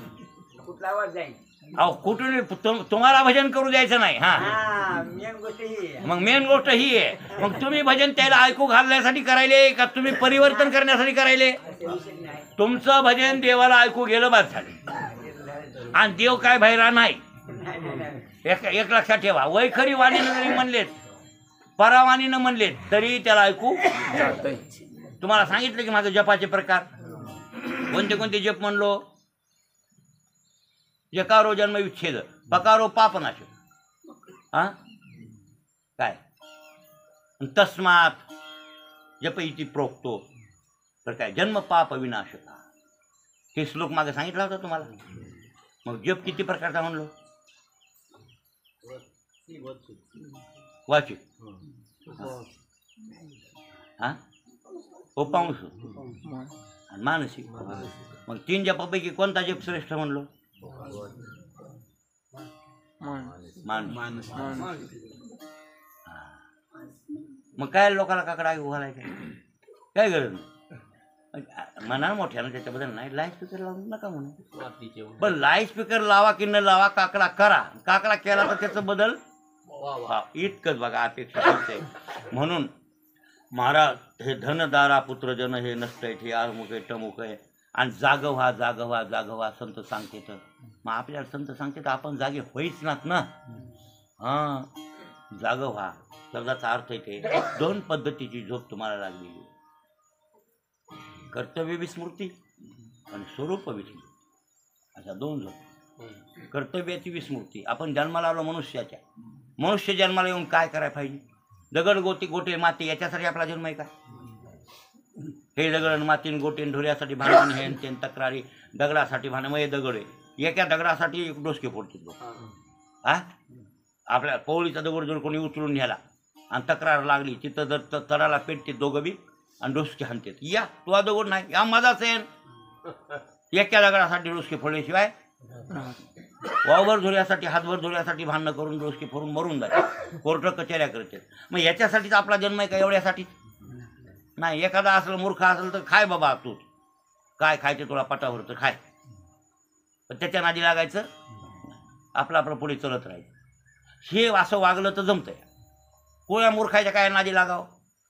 कुठला आवाज जाईल. अहो कुठून तुम्हाला भजन करू द्यायचं नाही. हा मेन गोष्ट ही मग मेन गोष्ट ही आहे. मग तुम्ही भजन त्याला ऐकू घालण्यासाठी करायले का तुम्ही परिवर्तन करण्यासाठी करायले. तुमचं भजन देवाला ऐकू गेलं बाद झालं. आणि देव काय भैरा नाही. एक लक्षात ठेवा. वैखरी वाणीनं जरी म्हणलेत परावाणीनं म्हणलेत तरी त्याला ऐकू. तुम्हाला सांगितलं की माझं जपाचे प्रकार कोणते कोणते जप म्हणलो. जकारो जन्म विच्छेद पकारो पापनाश. हा काय तस्मात जप इति प्रोक्तो. तर काय जन्म पाप विनाशका. हे श्लोक मागे सांगितला होता तुम्हाला. मग जप किती प्रकारचा म्हणलो. वाचिक हा उपांश आणि मानसिक. मग 3 जपापैकी कोणता जप श्रेष्ठ म्हणलो. मानस. मग काय लोकांना काकडा घालायचं काय गरज नाही. म्हणा मोठ्यानं त्याच्याबद्दल नाही. लाईट स्पीकर लावू नका म्हणून. पण लाईट स्पीकर लावा की न लावा काकडा करा. काकडा केला तर त्याचं बदल इतकंच बघा अपेक्षा करते. म्हणून महाराज हे धनदारा पुत्रजन हे नष्ट आहे, हे अमुक आहे टमुक आहे, आणि जाग व्हा जाग व्हा जाग व्हा संत सांगते. तर मग आपल्याला संत सांगते तर आपण जागे होईच नात ना. हां, जाग व्हा शब्दाचा अर्थ येते. दोन पद्धतीची झोप तुम्हाला लागलेली, कर्तव्य विस्मृती आणि स्वरूप विस्मृती, अशा दोन झोप. कर्तव्याची विस्मृती, आपण जन्माला आलो मनुष्याच्या, मनुष्य जन्माला येऊन काय करायला पाहिजे? दगड गोटे गोटे माती याच्यासाठी आपला जन्म आहे का? हे दगड मातीन गोटेन ढोऱ्यासाठी भांडण, हे ते तक्रारी, दगडासाठी भांडण. मग हे दगड आहे, एका दगडासाठी एक डोसके फोडतील लोक. हा, आपल्या पवळीचा दगड जर कोणी उचलून न्याला आणि तक्रार लागली तिथं जर तडाला पेटते दोघं बी आणि डोसके हाणतात. या तो दगड नाही, या माझाच आहे. एका दगडासाठी डोसके फोडल्याशिवाय वावर धुऱ्यासाठी हातभर धुऱ्यासाठी भांडणं करून डोसके फोडून मरून जाते, कोर्ट कचेऱ्या करतात. मग याच्यासाठीच आपला जन्म आहे का? एवढ्यासाठी नाही. एखादा असलं मूर्ख असेल तर खाय बाबा, तू काय खायचं तुला पटावर तर खाय, पण त्याच्या नादी लागायचं, आपलं आपलं पुढे चलत राहायचं. हे असं वागलं तर जमतंय. कोण्या मूर्खाच्या काय नादी लागावं?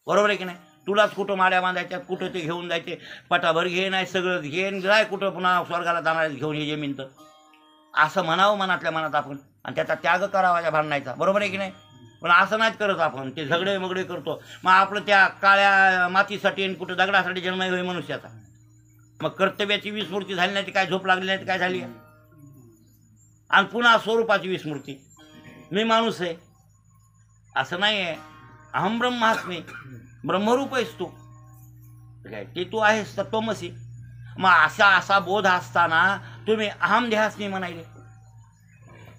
बरोबर आहे की नाही? तुलाच कुठं माड्या बांधायच्या, कुठं ते घेऊन जायचे, पटाभर घे नाही सगळं घेन जाय, कुठं पुन्हा स्वर्गाला जाणार घेऊन हे जमीन, तर असं म्हणावं मनातल्या मनात आपण, आणि त्याचा त्याग करावा या भांडणायचा. बरोबर आहे की नाही? पण असं नाहीच करत आपण, ते झगडे मगडे करतो. मग आपलं त्या काळ्या मातीसाठी आणि कुठं दगडासाठी जन्म होई मनुष्याचा. मग कर्तव्याची विस्मृती झाली नाही, काय झोप लागली नाही, काय झाली? आणि पुन्हा स्वरूपाची विस्मृती, मी माणूस आहे असं नाही आहे. अहम ब्रह्मास्मी, ब्रह्मरूप आहेस तू, काय ते तू आहेस तत्वमसी. मग असा बोध असताना तुम्ही अहम देहास्मी म्हणायले.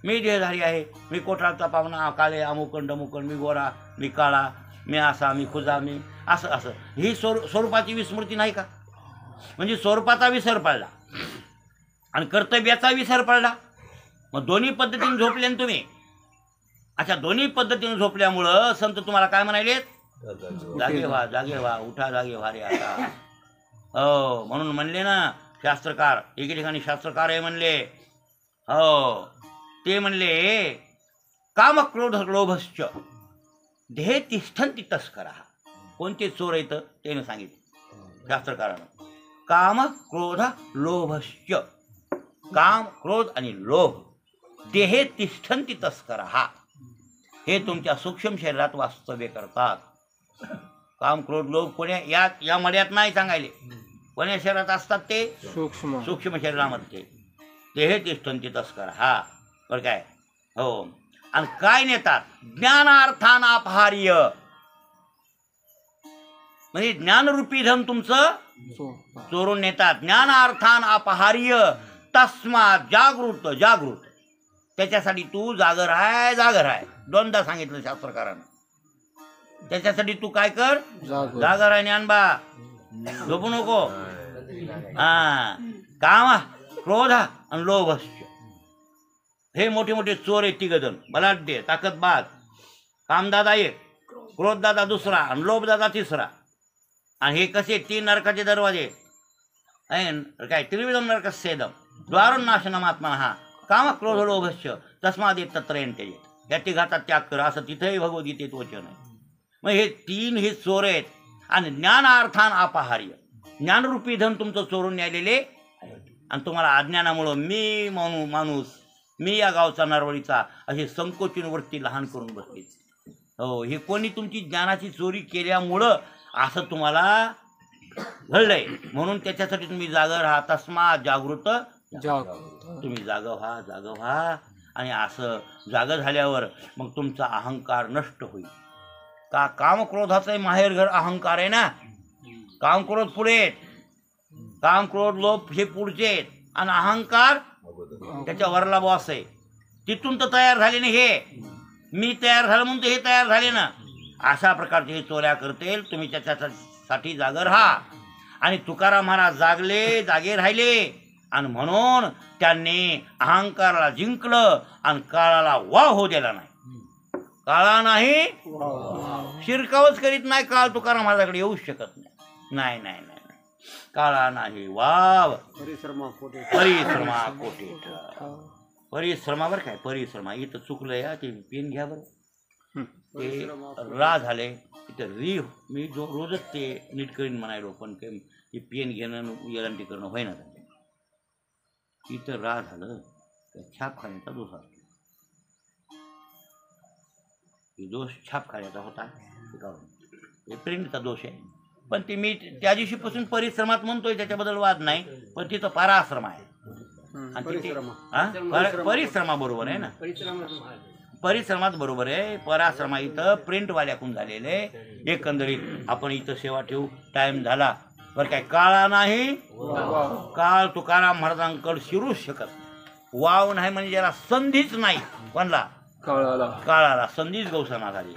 मी देहधारी आहे, मी कोठाळचा पाहुणा, काळे अमुकंड डमुकंड, मी गोरा, मी काळा, मी असा, मी खुजा, मी असं असं. ही स्वरूपाची विस्मृती नाही का? म्हणजे स्वरूपाचा विसर पडला आणि कर्तव्याचा विसर पडला. मग दोन्ही पद्धतीने झोपले ना तुम्ही. अच्छा, दोन्ही पद्धतीने झोपल्यामुळं संत तुम्हाला काय म्हणाले? जागे व्हा जागे व्हा, उठा जागे व्हा रे आता. हो, म्हणून म्हणले ना शास्त्रकार, एके ठिकाणी शास्त्रकार आहे म्हणले, हो ते म्हणले काम क्रोध लोभश्च देहे तिष्ठन्ति तस्करा. कोणते चोर येतं त्याने सांगितलं शास्त्रकारानं. काम क्रोध लोभश्च, काम क्रोध आणि लोभ, देहे तिष्ठन्ति तस्करा, हे तुमच्या सूक्ष्म शरीरात वास्तव्य करतात. काम क्रोध लोभ कोण्या या मड्यात नाही सांगायले, कोण्या शरीरात असतात? ते सूक्ष्म शरीरामध्ये. देहे तिष्ठन्ति तस्करा, बरं काय? हो. आणि काय नेतात? ज्ञानार्थानापहार्य, म्हणजे ज्ञानरूपी धन तुमचं चोरून नेतात. ज्ञानार्थानापहार्य तस्मात् जागृत, जागृत, त्याच्यासाठी तू जागर आहे, जागर आहे. दोनदा सांगितलं शास्त्रकारानं. त्याच्यासाठी तू काय कर? जागर आहे, ज्ञानबा, झोपू नको. हा, काम क्रोध आणि लोभश्च, हे मोठे मोठे चोर आहेत तिघजण, बलाढ्य ताकदबाज. कामदादा एक, क्रोधदादा दुसरा आणि लोभदादा तिसरा. आणि हे कसे? तीन नरकाचे दरवाजे, काय त्रिविधम नरकस्येदम द्वारोन्नाशनमात्मा, हा काम क्रोध लोभश्च तस्मादेत तत्र यन्ते, या तिघाचा त्याग कर, असं तिथेही भगवद्गीतेत वचन आहे. मग हे तीन हे चोर आहेत. आणि ज्ञानार्थान अपहार्य, ज्ञानरूपी धन तुमचं चोरून न्यायलेले आहेत. आणि तुम्हाला अज्ञानामुळं मी माणूस, मी या गावचा नरवळीचा, असे संकोचून वृत्ती लहान करून बसले. हो, हे कोणी तुमची ज्ञानाची चोरी केल्यामुळं असं तुम्हाला घडलंय. म्हणून त्याच्यासाठी तुम्ही जागर राहा. तस्मात् जागृत, तुम्ही जाग व्हा, जाग व्हा. आणि असं जाग झाल्यावर मग तुमचा अहंकार नष्ट होईल. का? कामक्रोधाचं माहेरघर अहंकार आहे ना. कामक्रोध पुढे, कामक्रोध लोभ हे पुढचे, आणि अहंकार त्याच्या वरला बॉस आहे. तिथून तर तयार झाले ना, हे मी तयार झालं म्हणून हे तयार झाले ना. अशा प्रकारचे हे चोऱ्या करतील. तुम्ही त्याच्यासाठी जागर राहा. आणि तुकाराम महाराज जागले, जागे राहिले, आणि म्हणून त्यांनी अहंकाराला जिंकलं आणि काळाला वाव होऊ दिला नाही. काळा नाही शिरकावच करीत नाही काळ, तुकाराम महाराजाकडे येऊच शकत नाही. नाही नाही नाही, काळा नाही वाव, परिश्रमा कोटे. परिश्रमावर काय परिश्रमा? इथं चुकलं या, ते पेन घ्या बरं. ते रा झाले इथं री मी रोजच ते नीट करीन म्हणायलो पण ते पेन घेणं एलंटी करणं होईना त्यांचे इथं रा झालं तर छापखान्याचा दोष असतो हे दोष छापखान्याचा होता हे प्रिंटचा दोष आहे पण ते मी त्या दिवशीपासून परिश्रमात म्हणतोय त्याच्याबद्दल वाद नाही पण तिथं पराश्रम आहे आणि तिथे परिश्रमाबरोबर आहे ना परिश्रमात बरोबर आहे पराश्रमा इथं प्रिंटवाल्याकडून झालेले एकंदरीत आपण इथं सेवा ठेवू टाइम झाला बरं काय काळा नाही काळ तुकाराम महाराजांकडे शिरूच शकत वाव नाही म्हणजे ज्याला संधीच नाही कोणला काळाला संधीच गौसना झाली